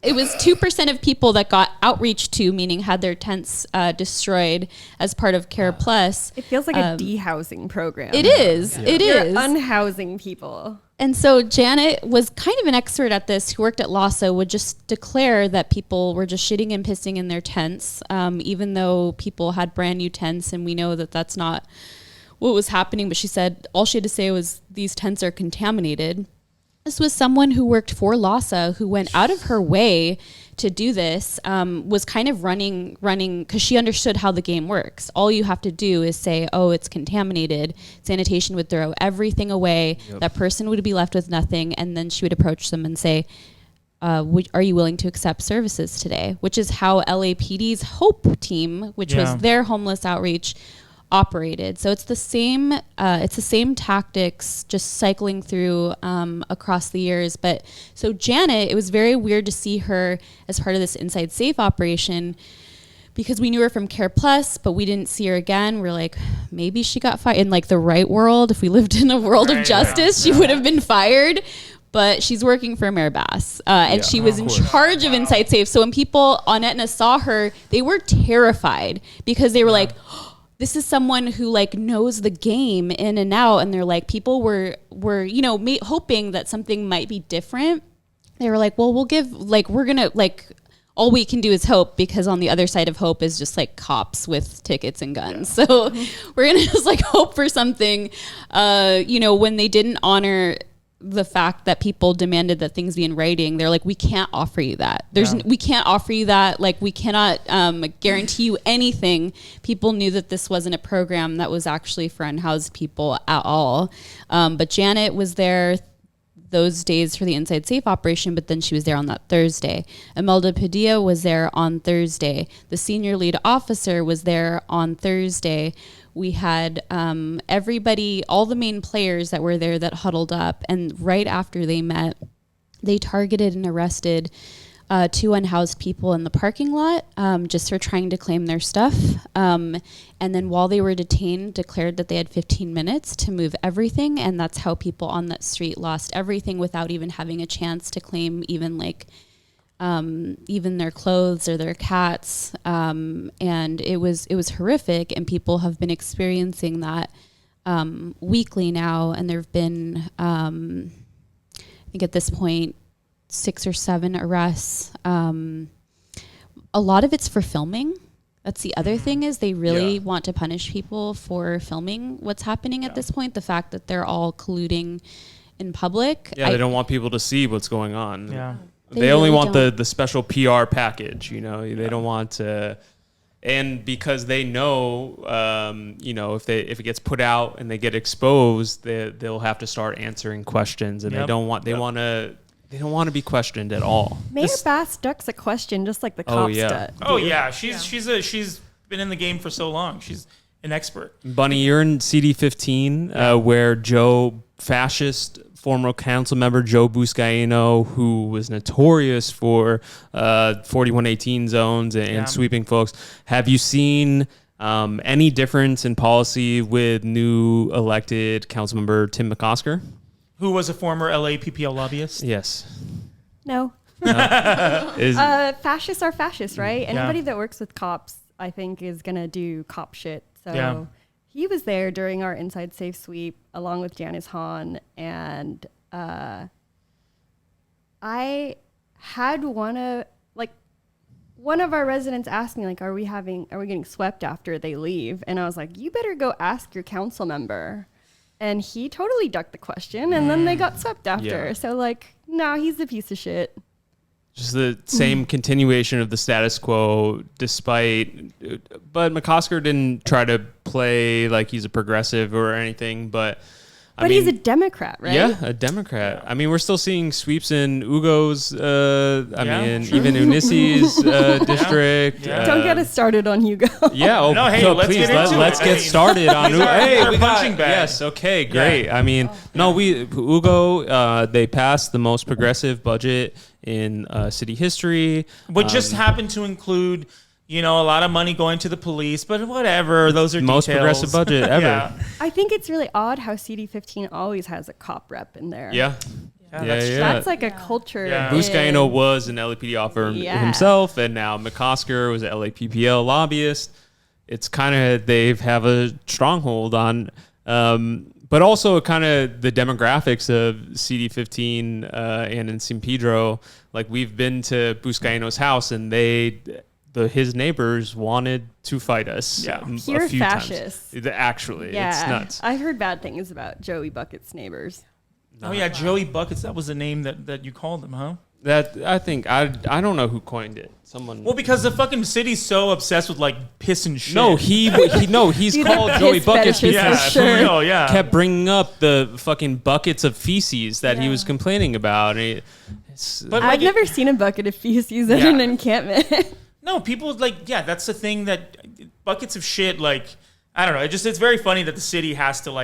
It was 2% of people that got outreach to, meaning had their tents destroyed as part of Care Plus. It feels like a dehousing program. It is. Yeah. It You're is. unhousing people. And so Janet was kind of an expert at this, who worked at LASA, would just declare that people were just shitting and pissing in their tents, even though people had brand new tents, and we know that that's not what was happening. But she said all she had to say was, these tents are contaminated. This was someone who worked for LASA, who went out of her way to do this, was kind of running, because she understood how the game works. All you have to do is say, oh, it's contaminated. Sanitation would throw everything away. Yep. That person would be left with nothing. And then she would approach them and say, are you willing to accept services today? Which is how LAPD's HOPE team, which was their homeless outreach, operated. So it's the same tactics, just cycling through across the years. But so Janet, it was very weird to see her as part of this Inside Safe operation, because we knew her from Care Plus, but we didn't see her again. We're like, maybe she got fired. In like the right world, if we lived in a world of justice, she would have been fired. But she's working for Mayor Bass, and she was in charge of Inside Safe. So when people on Etna saw her, they were terrified, because they were like, this is someone who like knows the game in and out. And they're like, people were you know, hoping that something might be different. They were like, well, we'll give, like, we're gonna, like, all we can do is hope, because on the other side of hope is just like cops with tickets and guns. So we're gonna just like hope for something. You know, when they didn't honor the fact that people demanded that things be in writing, they're like, we can't offer you that. We can't offer you that. Like, we cannot guarantee you anything. People knew that this wasn't a program that was actually for unhoused people at all. But Janet was there those days for the Inside Safe operation, but then she was there on that Thursday. Imelda Padilla was there on Thursday. The senior lead officer was there on Thursday. We had everybody, all the main players that were there that huddled up, and right after they met, they targeted and arrested 2 unhoused people in the parking lot just for trying to claim their stuff. And then while they were detained, declared that they had 15 minutes to move everything, and that's how people on that street lost everything without even having a chance to claim even like even their clothes or their cats. And it was horrific, and people have been experiencing that weekly now. And there have been, I think at this point, 6 or 7 arrests. A lot of it's for filming. That's the other thing is they really want to punish people for filming what's happening at this point. The fact that they're all colluding in public. Yeah, they don't want people to see what's going on. Yeah. They only want the special PR package, They don't want to, and because they know, if it gets put out and they get exposed, they'll have to start answering questions, and they don't want to be questioned at all. Mayor Bass ducks a question just like the cops do. Oh yeah, she's been in the game for so long. She's an expert. Bunny, you're in CD15, where fascist former council member Joe Buscaino, who was notorious for 4118 zones and sweeping folks. Have you seen any difference in policy with new elected council member Tim McCosker? Who was a former LAPPL lobbyist? Yes. No. Fascists are fascists, right? Anybody that works with cops, I think, is going to do cop shit. So he was there during our Inside Safe sweep along with Janice Hahn. And I had one of our residents ask me, like, are we getting swept after they leave? And I was like, you better go ask your council member. And he totally ducked the question, and then they got swept after. Yeah. So, no, he's a piece of shit. Just the same continuation of the status quo, but McCosker didn't try to play like he's a progressive or anything, but he's a Democrat, right? Yeah, a Democrat. I mean, we're still seeing sweeps in Ugo's, even Unisi's district. Yeah. Don't get us started on Hugo. Yeah, let's get started on Ugo. Hey, we got punching bag. Yes, okay, great. Yeah. I mean, Ugo, they passed the most progressive budget in city history. But just happened to include... a lot of money going to the police, but whatever. Those are most details. Progressive budget ever. Yeah. I think it's really odd how CD15 always has a cop rep in there. Yeah. That's like a culture. Yeah. Buscaino was an LAPD officer himself, and now McCosker was an LAPPL lobbyist. It's kind of they have a stronghold on, but also kind of the demographics of CD15 and in San Pedro. Like we've been to Buscaino's house, and his neighbors wanted to fight us a few fascists. times. Actually, it's nuts. I've heard bad things about Joey Bucket's neighbors. Oh yeah, Joey Buckets. That was the name that you called him, huh? That I think I don't know who coined it. Someone. Well, because the fucking city's so obsessed with piss and shit. No, he's called Joey Buckets because kept bringing up the fucking buckets of feces that he was complaining about. But I've never seen a bucket of feces in an encampment. No, people that's the thing that buckets of shit, I don't know. It's very funny that the city has to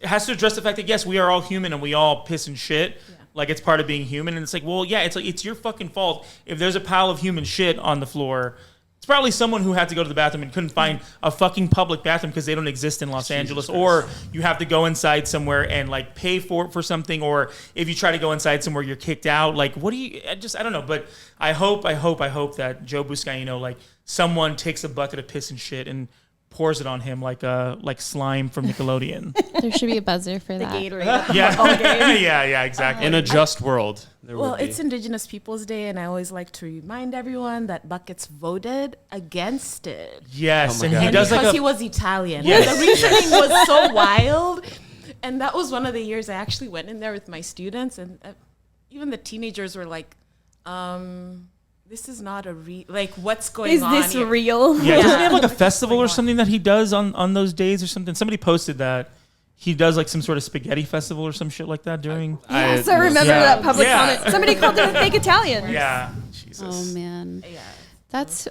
address the fact that, yes, we are all human and we all piss and shit. Yeah. It's part of being human. And it's it's your fucking fault. If there's a pile of human shit on the floor, it's probably someone who had to go to the bathroom and couldn't find a fucking public bathroom because they don't exist in Los Angeles. Christ. Or you have to go inside somewhere and pay for something. Or if you try to go inside somewhere, you're kicked out. What do you, I don't know. But I hope that Joe Buscaino, someone takes a bucket of piss and shit and pours it on him like slime from Nickelodeon. There should be a buzzer for that. Gatorade. Yeah, exactly. In a just world. It's Indigenous Peoples Day, and I always like to remind everyone that Buckets voted against it. Yes, and he does because he was Italian. Yes. The reasoning was so wild, and that was one of the years I actually went in there with my students, and even the teenagers were like, this is not a what's going on? Is this real? Yeah, doesn't he have a festival or something that he does on those days or something? Somebody posted that. He does some sort of spaghetti festival or some shit like that during... Yes, I remember that public comment. Somebody called him a fake Italian. Yeah. Jesus. Oh, man. Yeah. That's,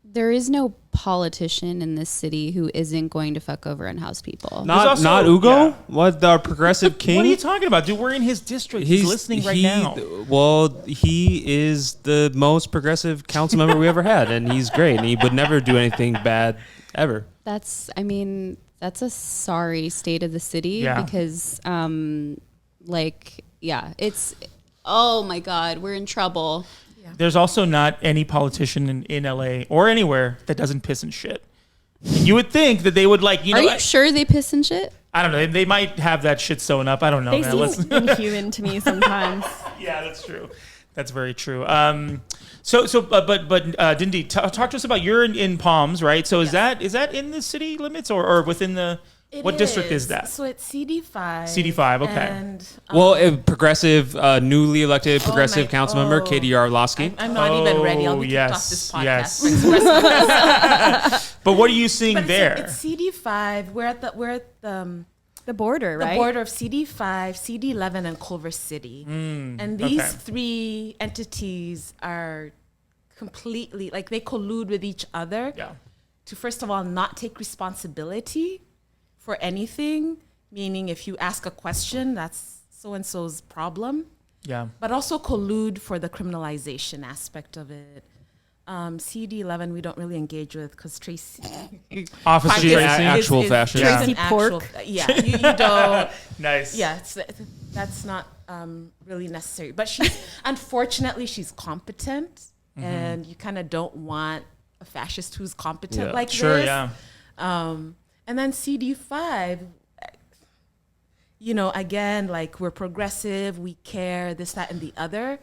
there is no politician in this city who isn't going to fuck over unhoused people. Not Ugo? Yeah. What, our progressive king? What are you talking about, dude? We're in his district. He's listening right now. Well, he is the most progressive council member we ever had, and he's great, and he would never do anything bad ever. That's a sorry state of the city because, it's, oh my God, we're in trouble. Yeah. There's also not any politician in LA or anywhere that doesn't piss and shit. And you would think that they would Are you sure they piss and shit? I don't know. They might have that shit sewn up. I don't know. They seem inhuman to me sometimes. Yeah, that's true. That's very true. But Ndindi, talk to us about you're in Palms, right? So is that in the city limits or within the? What district is that? So it's CD5. CD5, okay. And, progressive, newly elected progressive council member, Katie Yarlowski. I'm not even ready. I'll be kicked off this podcast. Yes. But what are you seeing there? It's CD5. We're at the border, right? The border of CD5, CD11, and Culver City. And these three entities are completely, like, they collude with each other to, first of all, not take responsibility for anything, meaning if you ask a question, that's so-and-so's problem. Yeah. But also collude for the criminalization aspect of it. CD11 we don't really engage with because Tracy Officer Tracy, actual fashion. Tracy Pork. You don't. Nice. Yeah, that's not really necessary. But unfortunately she's competent, and you kind of don't want a fascist who's competent like sure, this. Yeah. And then CD5, again, like, we're progressive, we care, this, that, and the other.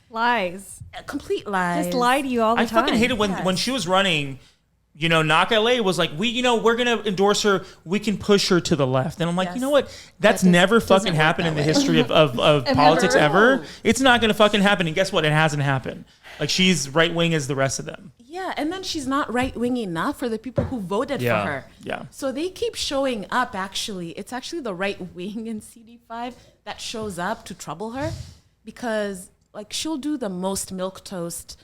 Lies. Complete lies. Just lie to you all the time. I fucking hated when she was running, Knock LA was like, we're going to endorse her. We can push her to the left. And I'm like, you know what? That's never fucking happened in the history of politics ever. It's not going to fucking happen. And guess what? It hasn't happened. Like, she's right wing as the rest of them. Yeah, and then she's not right wing enough for the people who voted for her. Yeah. So they keep showing up. Actually, it's actually the right wing in CD5 that shows up to trouble her, because like she'll do the most milquetoast.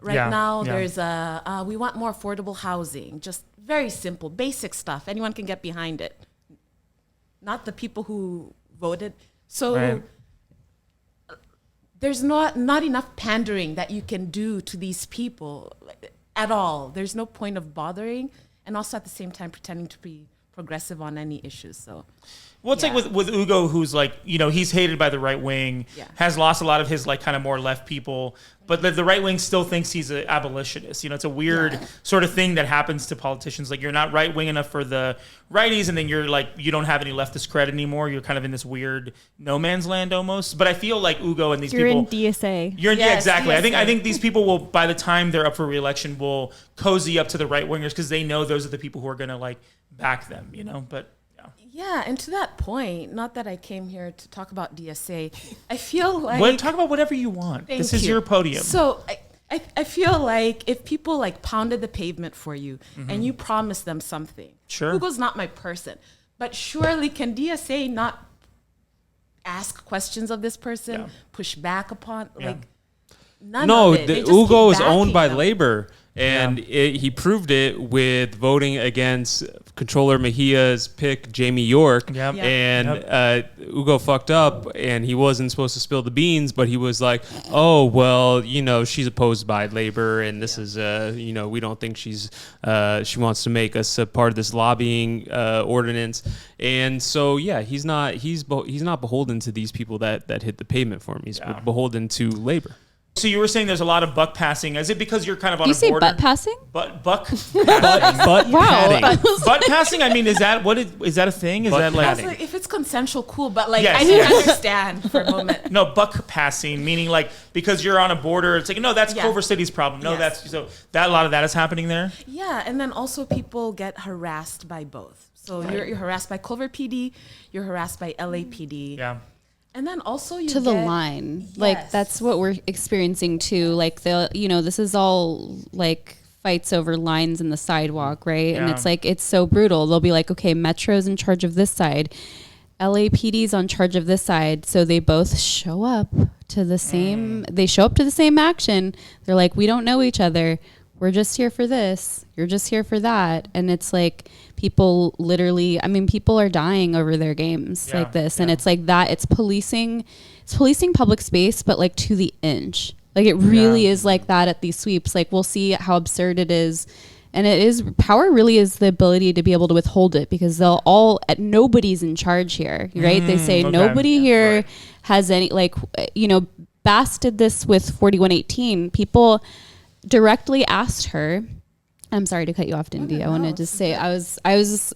Right now, there's we want more affordable housing. Just very simple, basic stuff. Anyone can get behind it. Not the people who voted. So there's not enough pandering that you can do to these people at all. There's no point of bothering, and also at the same time pretending to be progressive on any issues. So. Well, it's like with Ugo, who's like, he's hated by the right wing, has lost a lot of his like kind of more left people, but the right wing still thinks he's an abolitionist. It's a weird sort of thing that happens to politicians. Like, you're not right wing enough for the righties, and then you're like, you don't have any leftist cred anymore. You're kind of in this weird no man's land almost. But I feel like Ugo and these people. You're in DSA. Yeah, exactly. DSA. I think these people will, by the time they're up for re-election, will cozy up to the right wingers because they know those are the people who are going to like back them. But. Yeah, and to that point, not that I came here to talk about DSA, I feel like... talk about whatever you want. This is you. your podium. So I feel like if people like pounded the pavement for you and you promised them something, Ugo's not my person, but surely can DSA not ask questions of this person, push back upon, like... None of it. Ugo is owned by labor. And he proved it with voting against Controller Mejia's pick, Jamie York. Yep. And Ugo fucked up, and he wasn't supposed to spill the beans, but he was like, oh, well, she's opposed by labor, and this is, we don't think she wants to make us a part of this lobbying ordinance. And so, he's not beholden to these people that hit the pavement for him. He's beholden to labor. So you were saying there's a lot of buck passing. Is it because you're kind of on you a border? You say butt passing? Buck passing. Butt passing. I mean, is that a thing? Is that like if it's consensual, cool. But like, I didn't understand for a moment. No, buck passing, meaning like because you're on a border, it's like no, that's Culver City's problem. No, that's so that a lot of that is happening there. Yeah, and then also people get harassed by both. So you're harassed by Culver PD, you're harassed by LAPD. Yeah. And then also to the line, like that's what we're experiencing too. Like this is all like fights over lines in the sidewalk, right? And it's like it's so brutal. They'll be like, okay, Metro's in charge of this side, LAPD's on charge of this side, so they both show up to the same. They show up to the same action. They're like, we don't know each other. We're just here for this. You're just here for that. And it's like people literally, people are dying over their games like this. And it's like that. It's policing public space, but like to the inch. Like it really is like that at these sweeps. Like we'll see how absurd it is. And power really is the ability to be able to withhold it because nobody's in charge here, right? They say nobody here has any, Bass did this with 4118. People directly asked her, I'm sorry to cut you off, Ndindi. I wanted to say, I was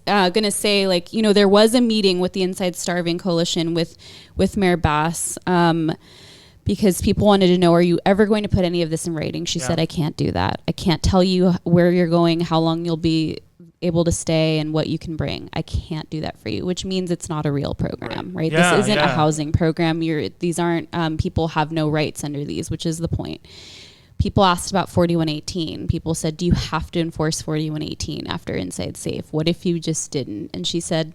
going to say, there was a meeting with the Inside Starving Coalition with Mayor Bass because people wanted to know, are you ever going to put any of this in writing? She said, I can't do that. I can't tell you where you're going, how long you'll be able to stay, and what you can bring. I can't do that for you, which means it's not a real program, right? Yeah, this isn't a housing program. These aren't, people have no rights under these, which is the point. People asked about 4118. People said, do you have to enforce 4118 after Inside Safe? What if you just didn't? And she said,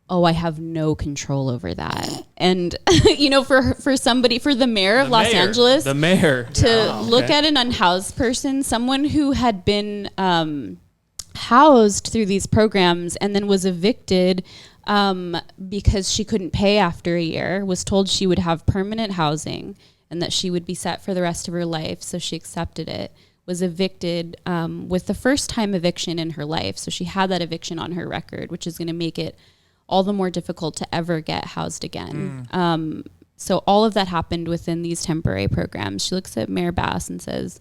oh, I have no control over that. And, you know, for the mayor of Los Angeles, to look at an unhoused person, someone who had been housed through these programs and then was evicted because she couldn't pay after a year, was told she would have permanent housing and that she would be set for the rest of her life. So she accepted it, was evicted with the first time eviction in her life. So she had that eviction on her record, which is going to make it all the more difficult to ever get housed again. So all of that happened within these temporary programs. She looks at Mayor Bass and says,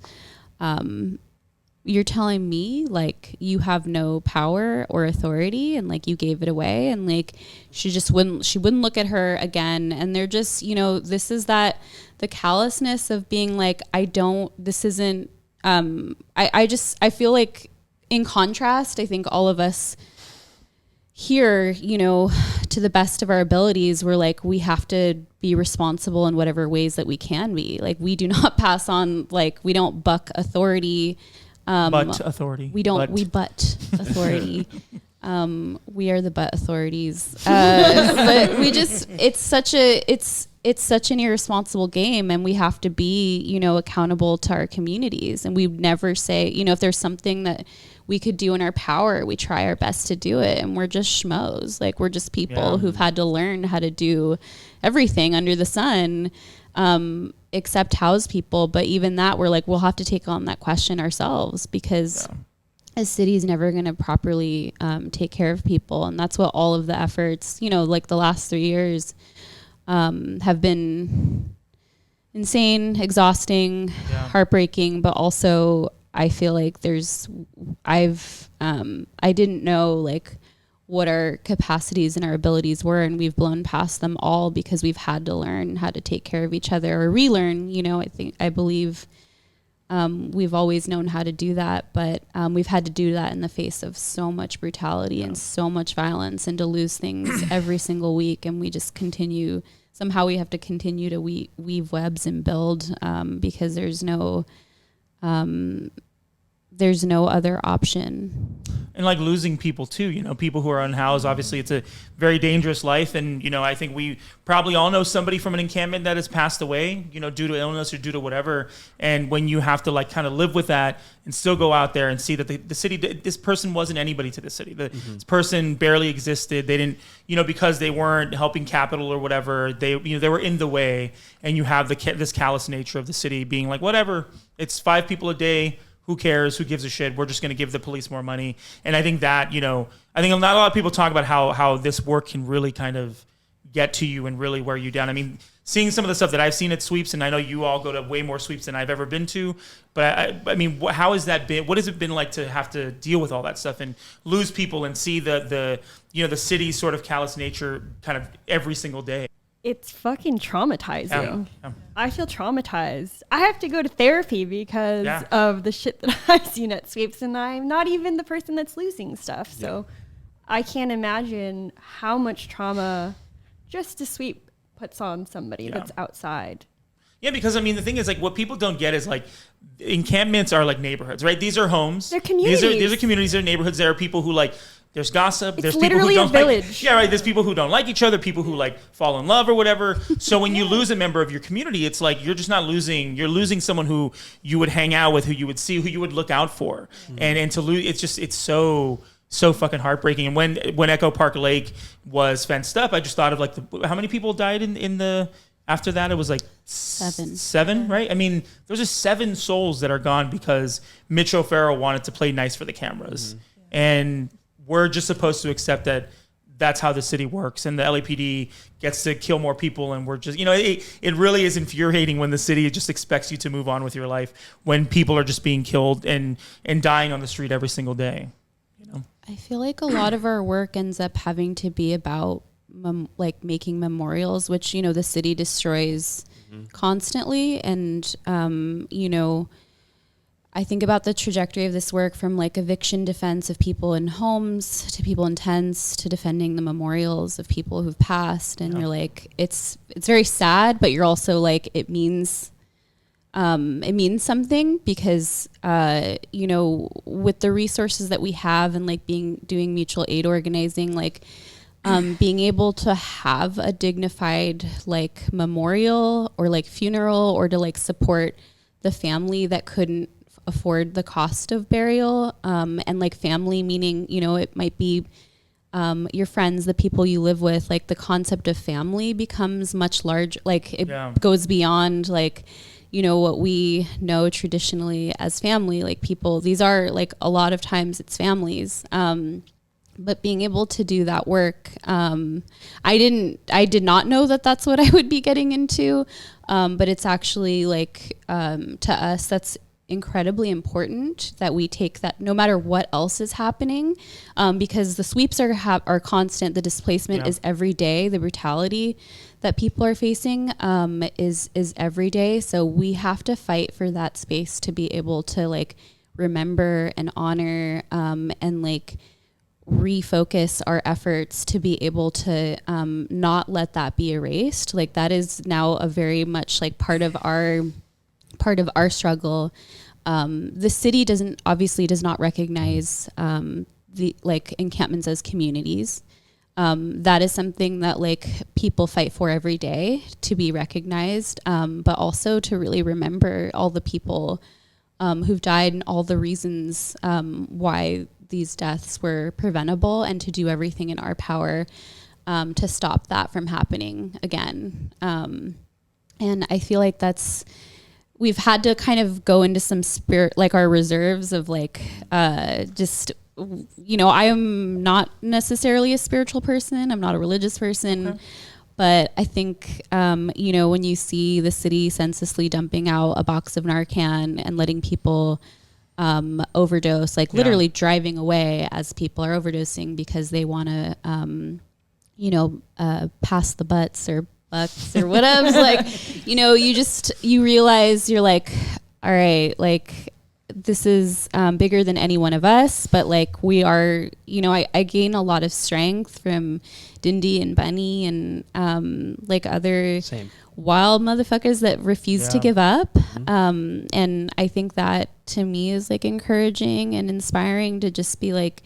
you're telling me like you have no power or authority and like you gave it away, and like she wouldn't look at her again. And they're just, you know, this is the callousness of being like, I feel like in contrast, I think all of us here, you know, to the best of our abilities, we're like, we have to be responsible in whatever ways that we can be. Like, we do not pass on, like, we don't buck authority. Butt authority. We butt authority. We are the butt authorities. But we just, it's such an irresponsible game, and we have to be, you know, accountable to our communities. And we never say, you know, if there's something that we could do in our power, we try our best to do it. And we're just schmoes. Like, we're just people who've had to learn how to do everything under the sun, except house people. But even that, we're like, we'll have to take on that question ourselves, because a city is never going to properly take care of people. And that's what all of the efforts, you know, like the last 3 years have been insane, exhausting, heartbreaking, but also I feel like I didn't know like what our capacities and our abilities were, and we've blown past them all because we've had to learn how to take care of each other or relearn. You know, I believe we've always known how to do that, but we've had to do that in the face of so much brutality and so much violence, and to lose things every single week. And we just somehow we have to continue to weave webs and build, because there's no other option. And like losing people too, you know, people who are unhoused, obviously it's a very dangerous life. And, you know, I think we probably all know somebody from an encampment that has passed away, you know, due to illness or due to whatever. And when you have to like kind of live with that and still go out there and see that the city, this person wasn't anybody to the city. This person barely existed. They didn't, you know, because they weren't helping capital or whatever, they were in the way. And you have this callous nature of the city being like, whatever, it's 5 people a day. Who cares? Who gives a shit? We're just going to give the police more money. And I think that, you know, I think not a lot of people talk about how this work can really kind of get to you and really wear you down. I mean, seeing some of the stuff that I've seen at sweeps, and I know you all go to way more sweeps than I've ever been to, but I mean, how has that been? What has it been like to have to deal with all that stuff and lose people and see the you know, the city's sort of callous nature kind of every single day? It's fucking traumatizing. Yeah. I feel traumatized. I have to go to therapy because of the shit that I've seen at sweeps, and I'm not even the person that's losing stuff. So I can't imagine how much trauma just a sweep puts on somebody that's outside. Yeah, because I mean, the thing is, like, what people don't get is like encampments are like neighborhoods, right? These are homes. They're communities. These are communities. They're neighborhoods. There are people who like. There's gossip. There's people literally who don't a village. Like, yeah, right. There's people who don't like each other. People who like fall in love or whatever. So when you lose a member of your community, it's like you're just not losing. You're losing someone who you would hang out with, who you would see, who you would look out for, and to lose, it's so fucking heartbreaking. And when Echo Park Lake was fenced up, I just thought of like how many people died in the. After that, it was like 7, right? I mean, there's just 7 souls that are gone because Mitch O'Farrell wanted to play nice for the cameras, and we're just supposed to accept that that's how the city works, and the LAPD gets to kill more people, and we're just, you know, it really is infuriating when the city just expects you to move on with your life when people are just being killed and dying on the street every single day, you know? I feel like a lot of our work ends up having to be about like making memorials, which, you know, the city destroys constantly. And, you know, I think about the trajectory of this work from like eviction defense of people in homes to people in tents to defending the memorials of people who've passed. And you're like, it's very sad, but you're also like, it means something because, you know, with the resources that we have and like doing mutual aid organizing, like, being able to have a dignified like memorial or like funeral or to like support the family that couldn't afford the cost of burial, and like family meaning, you know, it might be your friends, the people you live with, like the concept of family becomes much larger, like it goes beyond like, you know, what we know traditionally as family, like people, these are like a lot of times it's families, but being able to do that work, I did not know that that's what I would be getting into, but it's actually like, to us, that's incredibly important that we take that no matter what else is happening, because the sweeps are constant. The displacement is every day. The brutality that people are facing is every day. So we have to fight for that space to be able to like remember and honor and like refocus our efforts to be able to not let that be erased. Like that is now a very much like part of our struggle. The city does not recognize the like encampments as communities. That is something that like people fight for every day to be recognized, but also to really remember all the people who've died and all the reasons why these deaths were preventable, and to do everything in our power to stop that from happening again. And I feel like we've had to kind of go into some spirit, like our reserves of like, just, you know, I am not necessarily a spiritual person. I'm not a religious person, okay. But I think, you know, when you see the city senselessly dumping out a box of Narcan and letting people overdose, like literally driving away as people are overdosing because they want to, you know, pass the butts or bucks or whatever. Like, you know, you realize you're like, all right, like this is bigger than any one of us, but like we are, you know, I gain a lot of strength from Ndindi and Bunny and like other wild motherfuckers that refuse to give up. Mm-hmm. And I think that to me is like encouraging and inspiring to just be like,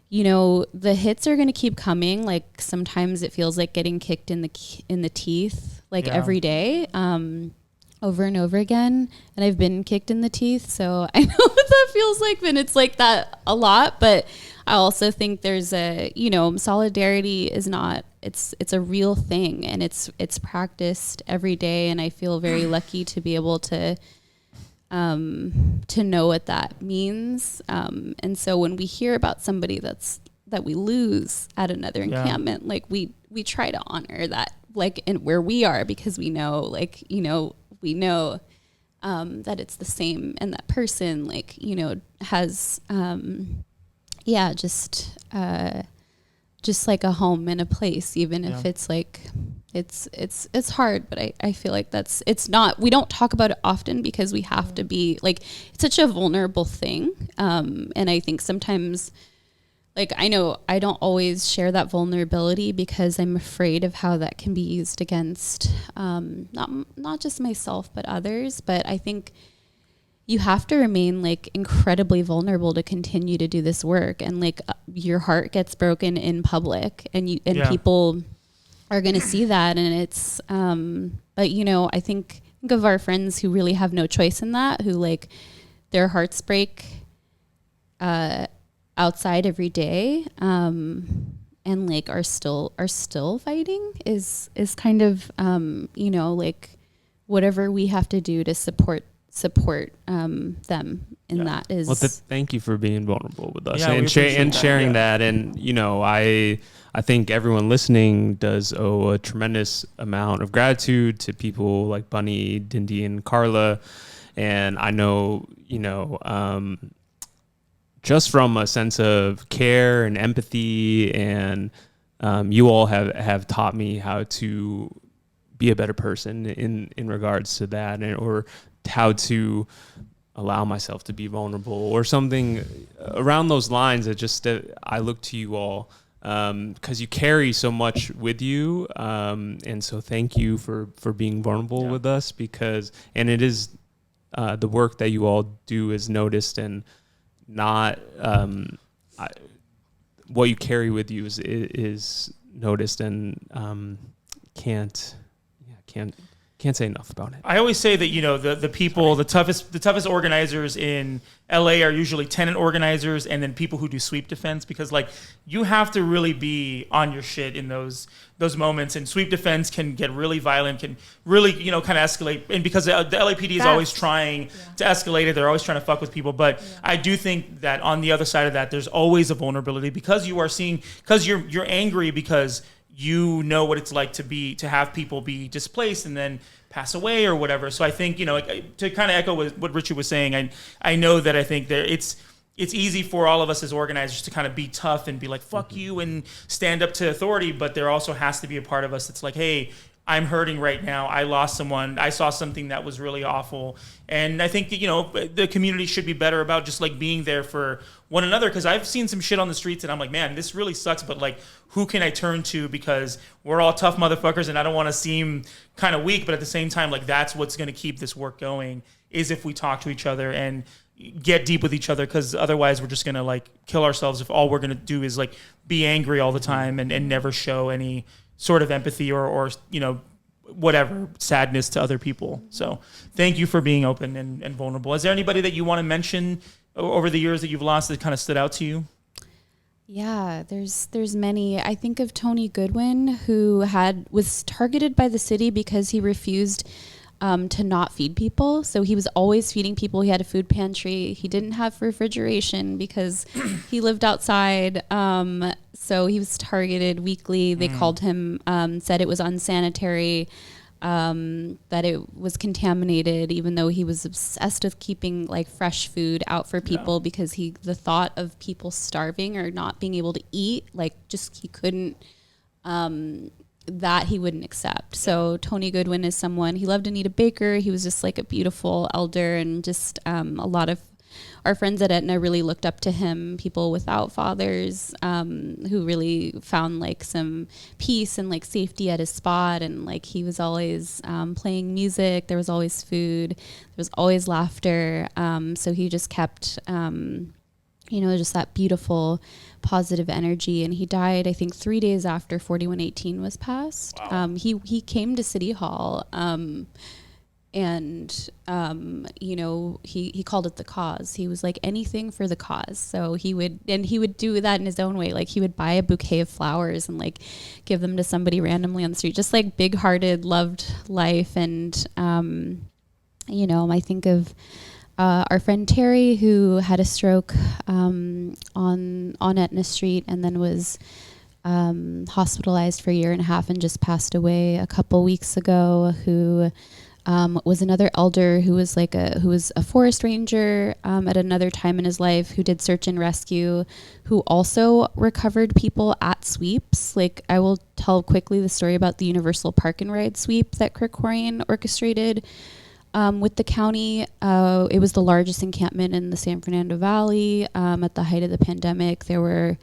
you know, the hits are going to keep coming. Like sometimes it feels like getting kicked in the teeth, like every day, over and over again. And I've been kicked in the teeth, so I know what that feels like. And it's like that a lot. But I also think there's a, you know, solidarity is not. It's a real thing, and it's practiced every day. And I feel very lucky to be able to know what that means. And so when we hear about somebody that we lose at another encampment, like we try to honor that, like in where we are, because we know, like, you know, that it's the same, and that person, like, you know, has, just like a home and a place, even if it's like, it's hard, but I feel like we don't talk about it often because we have to be like, it's such a vulnerable thing. And I think sometimes, like, I know I don't always share that vulnerability because I'm afraid of how that can be used against, not just myself, but others. But I think you have to remain like incredibly vulnerable to continue to do this work. And like your heart gets broken in public, and people are going to see that. And it's, but you know, I think of our friends who really have no choice in that, who like their hearts break, outside every day, and like are still fighting is kind of, you know, like whatever we have to do to support them in that is. Well, thank you for being vulnerable with us and sharing that. And you know, I think everyone listening does owe a tremendous amount of gratitude to people like Bunny, Ndindi, and Carla. And I know, you know, just from a sense of care and empathy, and you all have taught me how to be a better person in regards to that, or how to allow myself to be vulnerable or something around those lines. I look to you all because you carry so much with you, and so thank you for being vulnerable with us, and it is the work that you all do is noticed, and not what you carry with you is noticed, and can't say enough about it. I always say that, you know, the people, the toughest organizers in LA are usually tenant organizers and then people who do sweep defense, because like you have to really be on your shit in those moments, and sweep defense can get really violent, can really, you know, kind of escalate. And because the LAPD is always trying to escalate it, they're always trying to fuck with people. But I do think that on the other side of that, there's always a vulnerability, because you're angry because you know what it's like to have people be displaced and then pass away or whatever. So I think, you know, to kind of echo what Ricci was saying, I know that I think it's easy for all of us as organizers to kind of be tough and be like, fuck you, and stand up to authority. But there also has to be a part of us that's like, hey, I'm hurting right now. I lost someone. I saw something that was really awful. And I think that, you know, the community should be better about just like being there for one another. Because I've seen some shit on the streets and I'm like, man, this really sucks. But like, who can I turn to? Because we're all tough motherfuckers and I don't want to seem kind of weak. But at the same time, like, that's what's going to keep this work going, is if we talk to each other and get deep with each other. Because otherwise we're just going to like kill ourselves if all we're going to do is like be angry all the time and never show any sort of empathy or you know, whatever, sadness to other people. So thank you for being open and vulnerable. Is there anybody that you want to mention over the years that you've lost that kind of stood out to you? Yeah, there's many. I think of Tony Goodwin, who was targeted by the city because he refused to not feed people. So he was always feeding people. He had a food pantry. He didn't have refrigeration because he lived outside. So he was targeted weekly. They called him, said it was unsanitary, that it was contaminated, even though he was obsessed with keeping like fresh food out for people, because the thought of people starving or not being able to eat, like he couldn't, that he wouldn't accept. So Tony Goodwin is someone, he loved Anita Baker. He was just like a beautiful elder, and just a lot of our friends at Aetna really looked up to him, people without fathers, who really found like some peace and like safety at his spot. And like he was always playing music. There was always food. There was always laughter. So he just kept, just that beautiful, positive energy. And he died, I think, 3 days after 4118 was passed. Wow. He came to City Hall, and he called it the cause. He was like, anything for the cause. So he would do that in his own way. Like he would buy a bouquet of flowers and like give them to somebody randomly on the street, just like big hearted, loved life. And, I think of our friend Terry, who had a stroke on Aetna Street, and then was hospitalized for a year and a half and just passed away a couple weeks ago, who was another elder who was a forest ranger at another time in his life, who did search and rescue, who also recovered people at sweeps. Like, I will tell quickly the story about the Universal Park and Ride sweep that Krikorian orchestrated with the county. It was the largest encampment in the San Fernando Valley. At the height of the pandemic, there were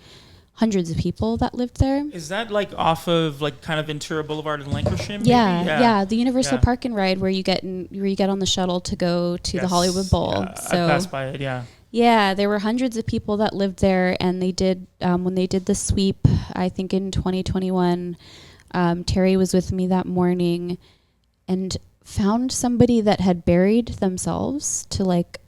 hundreds of people that lived there. Is that like off of like kind of Ventura Boulevard in Lancashire? Yeah. The Universal Park and Ride, where you get on the shuttle to go to the Hollywood Bowl. So I passed by it. Yeah, there were hundreds of people that lived there, and they did when they did the sweep, I think in 2021. Terry was with me that morning, and found somebody that had buried themselves to like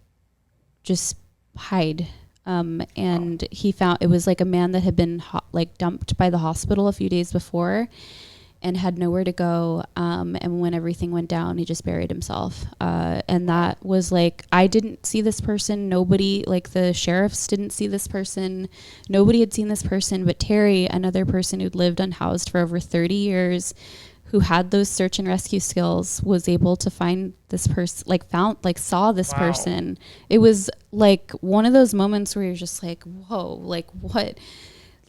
just hide. And he found, it was like a man that had been dumped by the hospital a few days before and had nowhere to go. And when everything went down, he just buried himself. And that was like, I didn't see this person. Nobody, like the sheriffs didn't see this person. Nobody had seen this person, but Terry, another person who'd lived unhoused for over 30 years, who had those search and rescue skills, was able to find this person, saw this person. It was like one of those moments where you're just like, whoa, like what?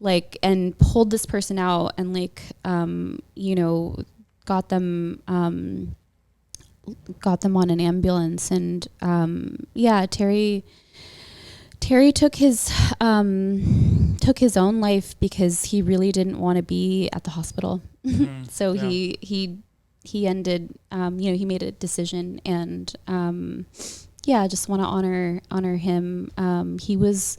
Like, and pulled this person out, and got them on an ambulance, and Terry took his own life because he really didn't want to be at the hospital. So he ended, he made a decision, and I just want to honor him. He was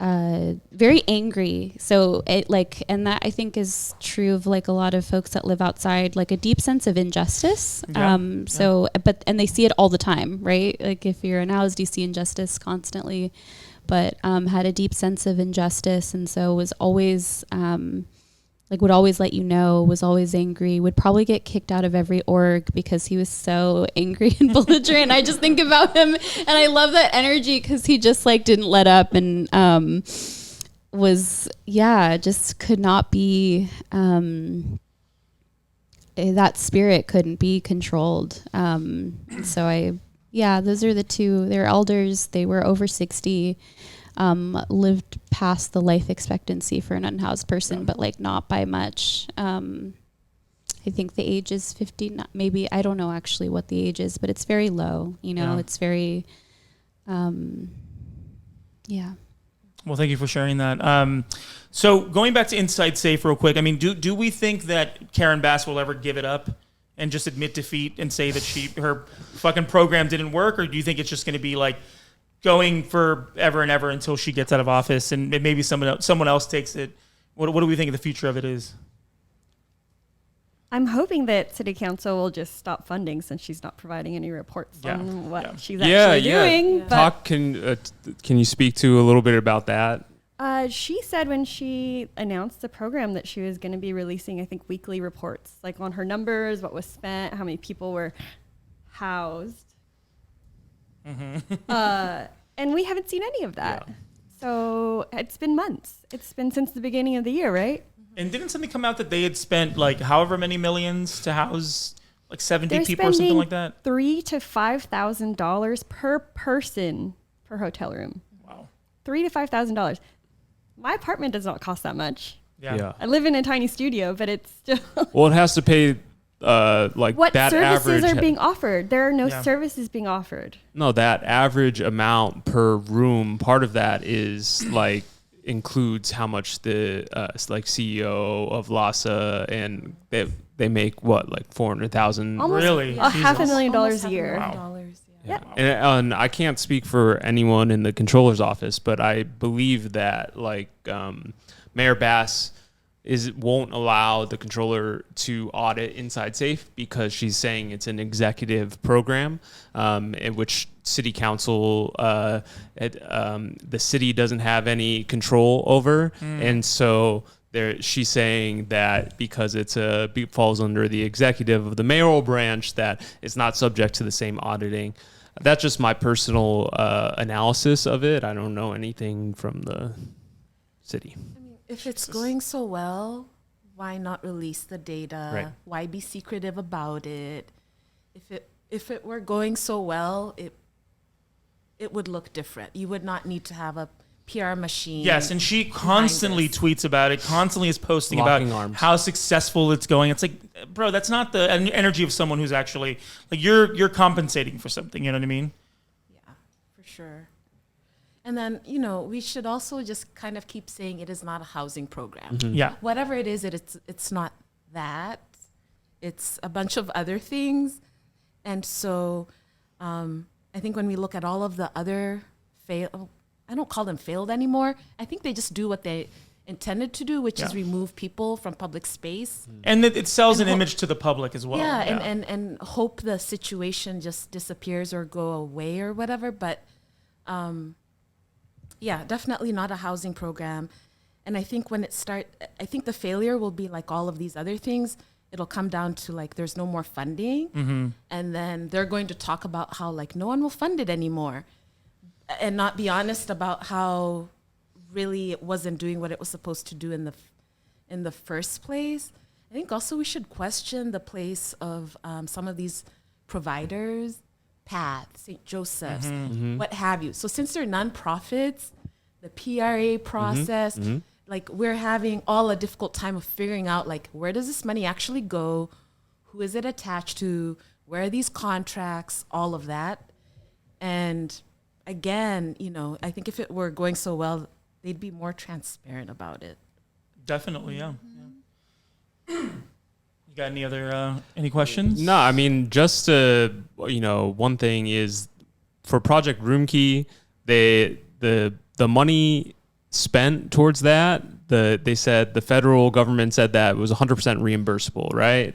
very angry. So and that I think is true of like a lot of folks that live outside, like a deep sense of injustice. And they see it all the time, right? Like if you're in housed, you see injustice constantly, but had a deep sense of injustice, and so was always would always let you know, was always angry, would probably get kicked out of every org because he was so angry and belligerent. I just think about him, and I love that energy because he just like didn't let up, and just could not be, that spirit couldn't be controlled. Those are the two. They're elders. They were over 60. Lived past the life expectancy for an unhoused person, but like not by much. I think the age is 50, maybe, I don't know actually what the age is, but it's very low, it's very, Well, thank you for sharing that. So going back to Inside Safe real quick, I mean, do we think that Karen Bass will ever give it up and just admit defeat and say that her fucking program didn't work? Or do you think it's just going to be like, going for ever and ever until she gets out of office and maybe someone else takes it? What do we think the future of it is? I'm hoping that City Council will just stop funding since she's not providing any reports on what she's actually doing. Yeah. Can you speak to a little bit about that? She said when she announced the program that she was going to be releasing, I think, weekly reports, like on her numbers, what was spent, how many people were housed. And we haven't seen any of that. Yeah. So it's been months. It's been since the beginning of the year, right? And didn't something come out that they had spent like however many millions to house like 70 people or something like that? $3,000 to $5,000 per person per hotel room. Wow. $3,000 to $5,000. My apartment does not cost that much. Yeah. I live in a tiny studio, but it's still. Well, it has to pay. What that services are being offered? There are no services being offered. No, that average amount per room, part of that is like includes how much the like CEO of LASA, and they make what, like $400,000, really, $500,000 a year. Wow. Yeah. And I can't speak for anyone in the controller's office, but I believe that like Mayor Bass won't allow the controller to audit Inside Safe because she's saying it's an executive program, in which city council, the city doesn't have any control over. And so she's saying that because it falls under the executive of the mayoral branch, that it's not subject to the same auditing. That's just my personal analysis of it. I don't know anything from the city. If it's going so well, why not release the data? Right. Why be secretive about it? If it were going so well, it would look different. You would not need to have a PR machine. Yes, and she constantly tweets about it, constantly is posting about how successful it's going. It's like, bro, that's not the energy of someone who's actually like you're compensating for something. You know what I mean? Yeah, for sure. And then, we should also just kind of keep saying it is not a housing program. Mm-hmm. Yeah. Whatever it is, it's not that. It's a bunch of other things. And so I think when we look at all of the other I don't call them failed anymore. I think they just do what they intended to do, which is remove people from public space. And it sells an image to the public as well. Yeah, and hope the situation just disappears or go away or whatever. But definitely not a housing program. And I think I think the failure will be like all of these other things. It'll come down to like there's no more funding. Mm-hmm. And then they're going to talk about how like no one will fund it anymore and not be honest about how really it wasn't doing what it was supposed to do in the first place. I think also we should question the place of some of these providers, Path, St. Joseph's, what have you. So since they're nonprofits, the PRA process, like we're having all a difficult time of figuring out like where does this money actually go? Who is it attached to? Where are these contracts? All of that. And again, I think if it were going so well, they'd be more transparent about it. Definitely, yeah. You got any questions? No, I mean, just one thing is for Project Roomkey, the money spent towards that, they said the federal government said that it was 100% reimbursable, right?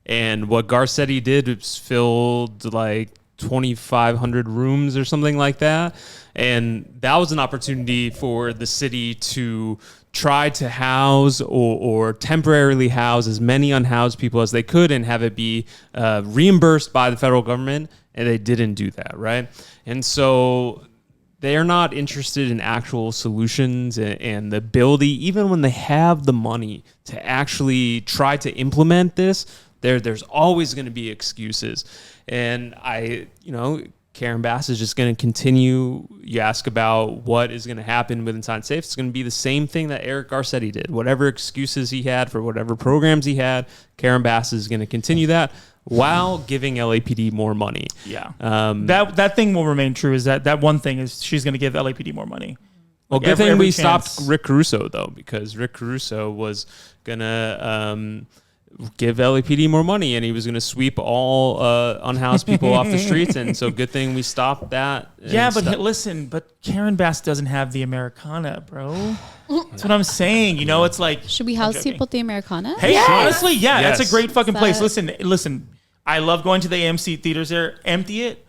And what Garcetti did was filled like 2,500 rooms or something like that. And that was an opportunity for the city to try to house or temporarily house as many unhoused people as they could and have it be reimbursed by the federal government. And they didn't do that, right? And so they are not interested in actual solutions and the ability, even when they have the money to actually try to implement this, there's always going to be excuses. And Karen Bass is just going to continue. You ask about what is going to happen with Inside Safe. It's going to be the same thing that Eric Garcetti did. Whatever excuses he had for whatever programs he had, Karen Bass is going to continue that while giving LAPD more money. Yeah. That thing will remain true, is that one thing is she's going to give LAPD more money. Well, good thing we stopped Rick Caruso, though, because Rick Caruso was going to give LAPD more money, and he was going to sweep all unhoused people off the streets. And so good thing we stopped that. Yeah, but Karen Bass doesn't have the Americana, bro. That's what I'm saying. It's like... Should we house people at the Americana? Hey, honestly, yeah, yes. That's a great fucking place. Listen, I love going to the AMC theaters there. Empty it.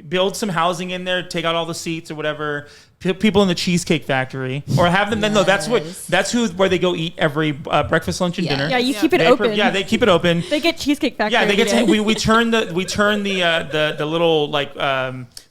Build some housing in there. Take out all the seats or whatever. People in the Cheesecake Factory, or have them. Then no, that's where they go eat every breakfast, lunch, and dinner. Yeah, you keep it open. They keep it open. They get Cheesecake Factory. Yeah, they get. We turn the little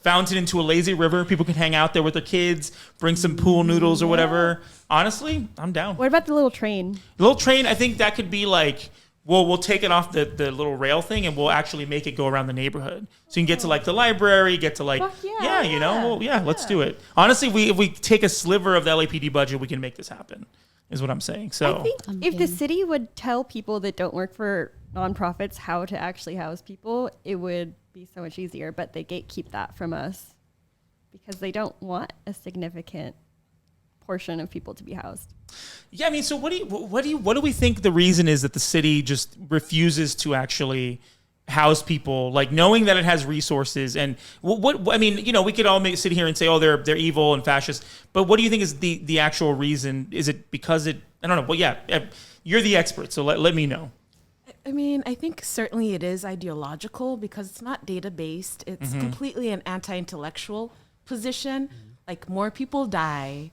fountain into a lazy river. People can hang out there with their kids. Bring some pool noodles or whatever. Honestly, I'm down. What about the little train? The little train, I think that could be like. We'll take it off the little rail thing, and we'll actually make it go around the neighborhood. So you can get to like the library, get to like, let's do it. Honestly, if we take a sliver of the LAPD budget, we can make this happen, is what I'm saying. So I think if the city would tell people that don't work for nonprofits how to actually house people, it would be so much easier. But they gatekeep that from us because they don't want a significant portion of people to be housed. Yeah, I mean, so what do we think the reason is that the city just refuses to actually house people, like knowing that it has resources? And what I mean, we could all sit here and say, oh, they're evil and fascist, but what do you think is the actual reason? Is it because I don't know. Well, yeah, you're the expert, so let me know. I mean, I think certainly it is ideological because it's not data-based. It's completely an anti-intellectual position. Like more people die.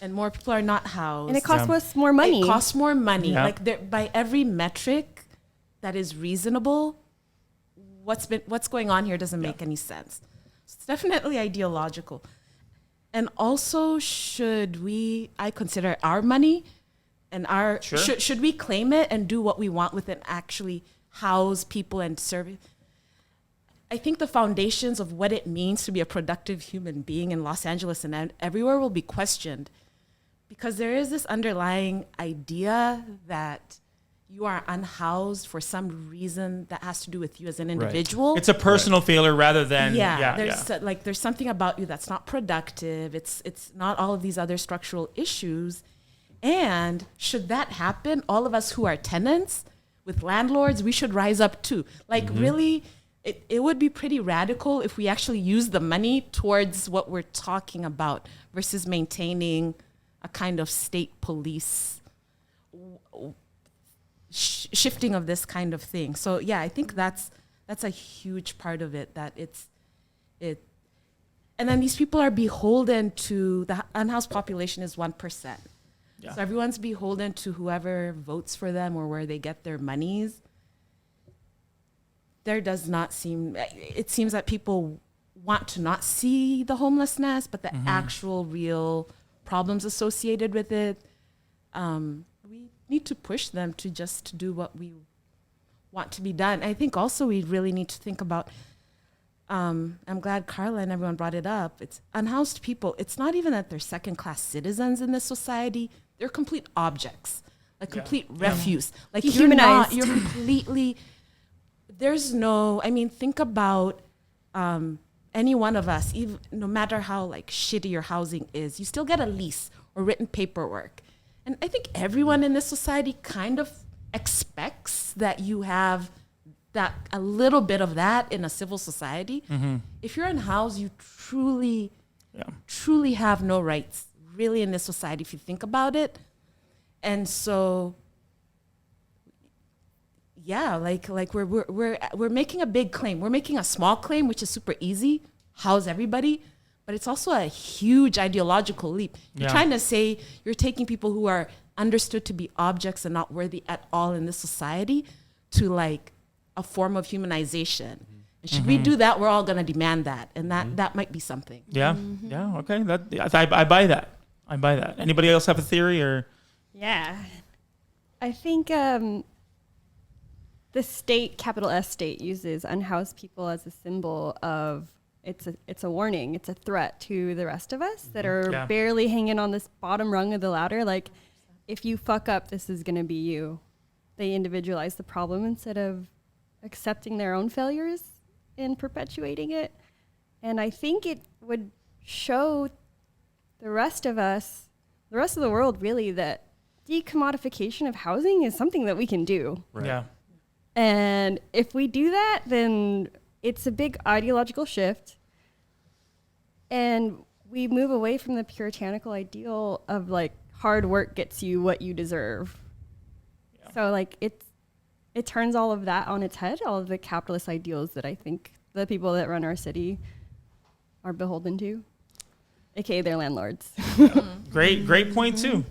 And more people are not housed. And it costs us more money. It costs more money. Yeah. Like by every metric that is reasonable, what's going on here doesn't make any sense. So it's definitely ideological. And also, I consider our money and should we claim it and do what we want with it, actually house people and serve it? I think the foundations of what it means to be a productive human being in Los Angeles and everywhere will be questioned because there is this underlying idea that you are unhoused for some reason that has to do with you as an individual. Right. It's a personal failure rather than there's something about you that's not productive. It's not all of these other structural issues. And should that happen, all of us who are tenants with landlords, we should rise up too. Like really. It would be pretty radical if we actually use the money towards what we're talking about versus maintaining a kind of state police shifting of this kind of thing. So yeah, I think that's a huge part of it, that and then these people are beholden to the unhoused population is 1%. Yeah. So everyone's beholden to whoever votes for them or where they get their monies. It seems that people want to not see the homelessness, but the actual real problems associated with it. We need to push them to just do what we want to be done. I think also we really need to think about, I'm glad Carla and everyone brought it up. It's unhoused people. It's not even that they're second-class citizens in this society. They're complete objects. a complete refuse. Like Dehumanized. you're completely, there's no, I mean, think about any one of us, even no matter how like shitty your housing is, you still get a lease or written paperwork. And I think everyone in this society kind of expects that you have that a little bit of that in a civil society. If you're unhoused, you truly have no rights really in this society if you think about it. And so like we're making a big claim. We're making a small claim, which is super easy, house everybody, but it's also a huge ideological leap. You're trying to say you're taking people who are understood to be objects and not worthy at all in this society to like a form of humanization. And should we do that, we're all going to demand that. And that might be something. Yeah. Yeah. Okay. I buy that. I buy that. Anybody else have a theory or? Yeah. I think the state, capital S state, uses unhoused people as a symbol of it's a warning, it's a threat to the rest of us that are barely hanging on this bottom rung of the ladder. Like, if you fuck up, this is going to be you. They individualize the problem instead of accepting their own failures and perpetuating it. And I think it would show the rest of us, the rest of the world really, that decommodification of housing is something that we can do. Right. Yeah. And if we do that, then it's a big ideological shift. And we move away from the puritanical ideal of like hard work gets you what you deserve. Yeah. So like it turns all of that on its head, all of the capitalist ideals that I think the people that run our city are beholden to, aka their landlords. Great point too.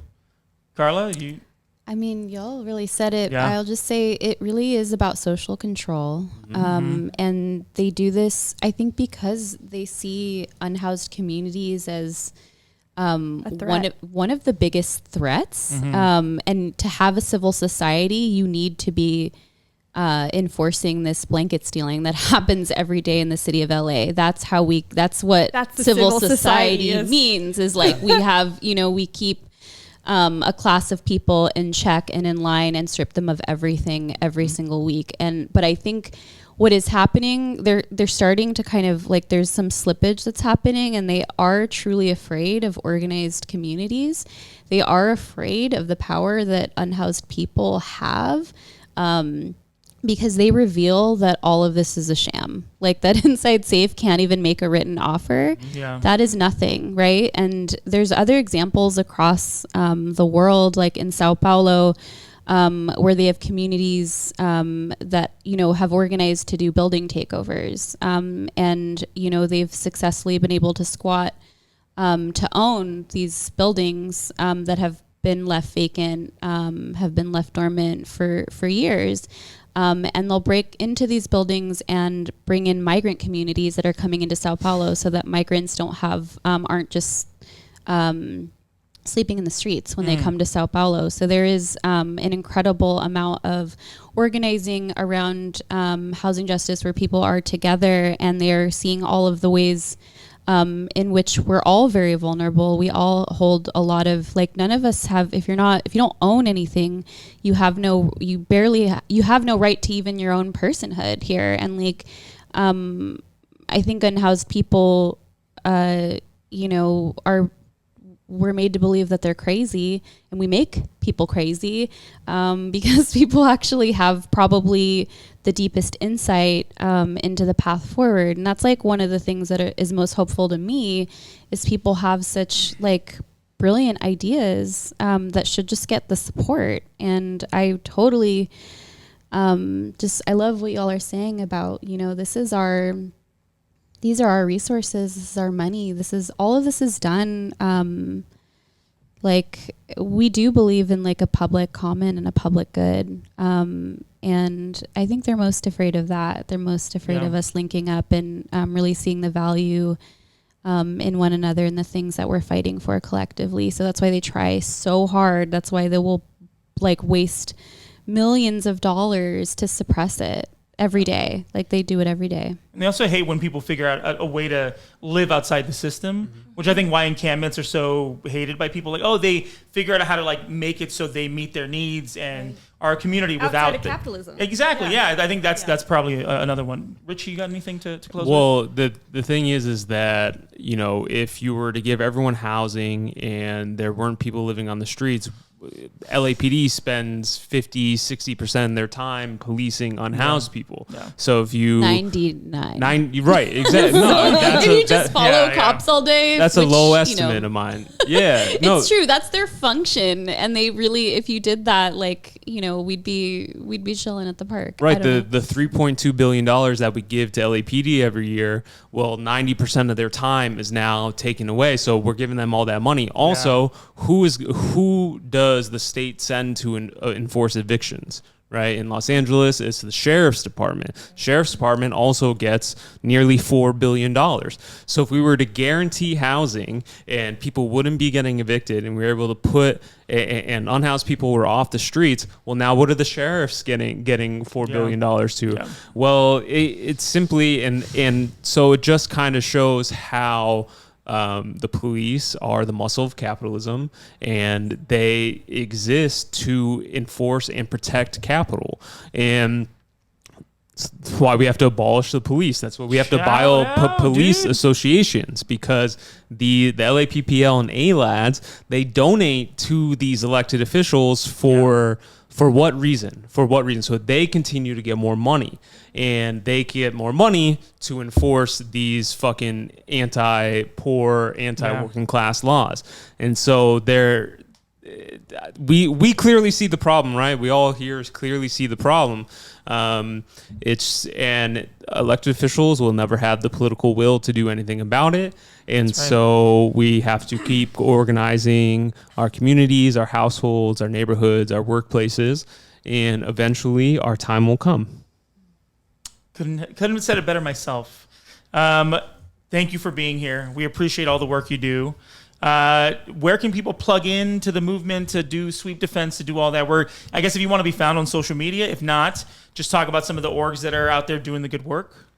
Carla, you... I mean, y'all really said it. Yeah. I'll just say it really is about social control. And they do this, I think, because they see unhoused communities as one of the biggest threats. And to have a civil society, you need to be enforcing this blanket stealing that happens every day in the city of LA. That's what civil society means, is like we have, we keep a class of people in check and in line and strip them of everything every single week. But I think what is happening, they're starting to kind of like, there's some slippage that's happening, and they are truly afraid of organized communities. They are afraid of the power that unhoused people have, because they reveal that all of this is a sham. Like that Inside Safe can't even make a written offer. Yeah. That is nothing, right? And there's other examples across the world, like in Sao Paulo, where they have communities that, have organized to do building takeovers. And, they've successfully been able to squat to own these buildings that have been left vacant, have been left dormant for years. And they'll break into these buildings and bring in migrant communities that are coming into Sao Paulo, so that migrants aren't just sleeping in the streets when they come to Sao Paulo. So there is an incredible amount of organizing around housing justice, where people are together and they're seeing all of the ways in which we're all very vulnerable. We all hold a lot of, like, none of us have, if you don't own anything, you have no right to even your own personhood here. And like, I think unhoused people, we're made to believe that they're crazy, and we make people crazy because people actually have probably the deepest insight into the path forward. And that's like one of the things that is most hopeful to me, is people have such like brilliant ideas that should just get the support. And I totally I love what y'all are saying about, these are our resources, this is our money, all of this is done. Like, we do believe in like a public common and a public good. And I think they're most afraid of that. They're most afraid of us linking up and really seeing the value in one another and the things that we're fighting for collectively. So that's why they try so hard. That's why they will like waste millions of dollars to suppress it. every day. Like they do it every day. And they also hate when people figure out a way to live outside the system, which I think why encampments are so hated by people. Like, oh, they figure out how to like make it so they meet their needs and are a community outside without of capitalism. Exactly. Yeah. I think that's probably another one. Ricci, you got anything to close with? Well, the thing is that, you know, if you were to give everyone housing and there weren't people living on the streets, LAPD spends 50-60% of their time policing unhoused people. Yeah. So if you 99, right, exactly. No, if you just follow cops all day, that's a low estimate of mine. Yeah, it's true. That's their function, and they really, if you did that, like, you know, we'd be chilling at the park. Right. The $3.2 billion that we give to LAPD every year, well, 90% of their time is now taken away. So we're giving them all that money. Also, who does the state send to enforce evictions? Right, in Los Angeles, it's the sheriff's department. Sheriff's department also gets nearly $4 billion. So if we were to guarantee housing and people wouldn't be getting evicted, and we were able to put and unhoused people were off the streets, well, now what are the sheriffs getting $4 billion to? Yeah. Well, it's simply and so it just kind of shows how the police are the muscle of capitalism, and they exist to enforce and protect capital. And that's why we have to abolish the police. That's why we have to buy police associations, because the LAPPL and ALADs, they donate to these elected officials for what reason? For what reason? So they continue to get more money, and they get more money to enforce these fucking anti-poor, anti-working class laws. And so we clearly see the problem, right? We all here clearly see the problem. And elected officials will never have the political will to do anything about it. And so we have to keep organizing our communities, our households, our neighborhoods, our workplaces, and eventually our time will come. Couldn't have said it better myself. Thank you for being here. We appreciate all the work you do. Where can people plug in to the movement, to do sweep defense, to do all that? I guess if you want to be found on social media, if not, just talk about some of the orgs that are out there doing the good work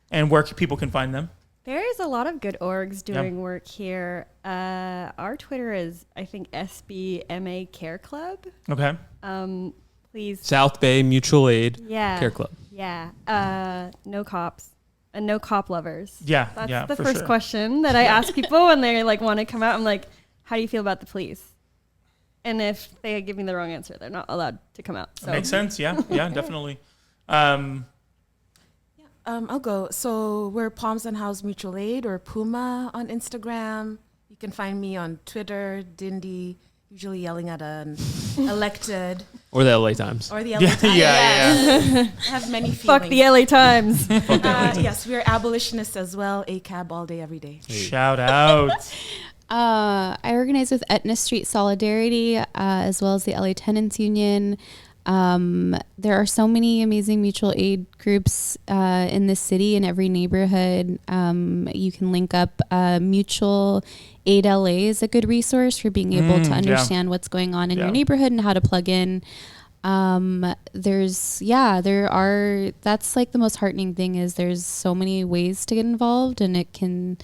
and where people can find them. There's a lot of good orgs doing work here. Our Twitter is, I think, SBMA Care Club. Okay. Please. South Bay Mutual Aid Care Club. Yeah. No cops. And no cop lovers. Yeah. That's the first question that I ask people when they like want to come out. I'm like, how do you feel about the police? And if they give me the wrong answer, they're not allowed to come out. So. Makes sense. Yeah, definitely. I'll go. So we're Palms and House Mutual Aid, or Puma on Instagram. You can find me on Twitter, Ndindi, usually yelling at an elected. Or the LA Times. Or the LA Times. Yeah. I have many feelings. Fuck the LA Times. Yes, we're abolitionists as well. ACAB all day, every day. Shout out. I organize with Etna Street Solidarity, as well as the LA Tenants Union. There are so many amazing mutual aid groups in this city, in every neighborhood. You can link up. Mutual Aid LA is a good resource for being able to understand what's going on in your neighborhood and how to plug in. That's like the most heartening thing, is there's so many ways to get involved, and it can,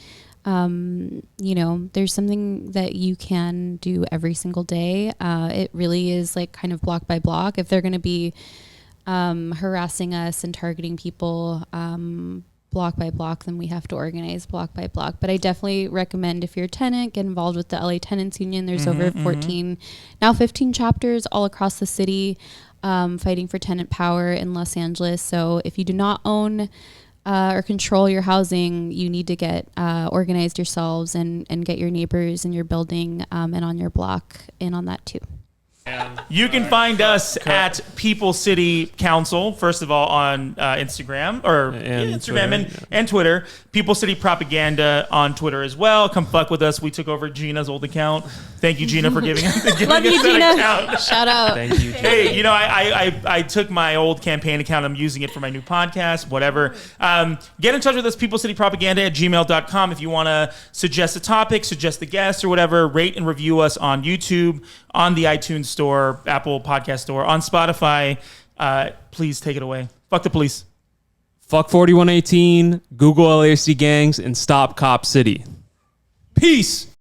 there's something that you can do every single day. It really is like kind of block by block. If they're going to be harassing us and targeting people block by block, then we have to organize block by block. But I definitely recommend, if you're a tenant, get involved with the LA Tenants Union. There's over 15 chapters all across the city fighting for tenant power in Los Angeles. So if you do not own or control your housing, you need to get organized yourselves and get your neighbors in your building and on your block in on that too. You can find us at People City Council, first of all, on Instagram and Twitter. People City Propaganda on Twitter as well. Come fuck with us. We took over Gina's old account. Thank you, Gina, for giving us that account. Shout out. Thank you, Gina. Hey, I took my old campaign account. I'm using it for my new podcast, whatever. Get in touch with us, peoplecitypropaganda@gmail.com. If you want to suggest a topic, suggest a guest or whatever, rate and review us on YouTube, on the iTunes Store, Apple Podcast Store, on Spotify. Please take it away. Fuck the police. Fuck 4118, Google LAC gangs, and stop Cop City. Peace.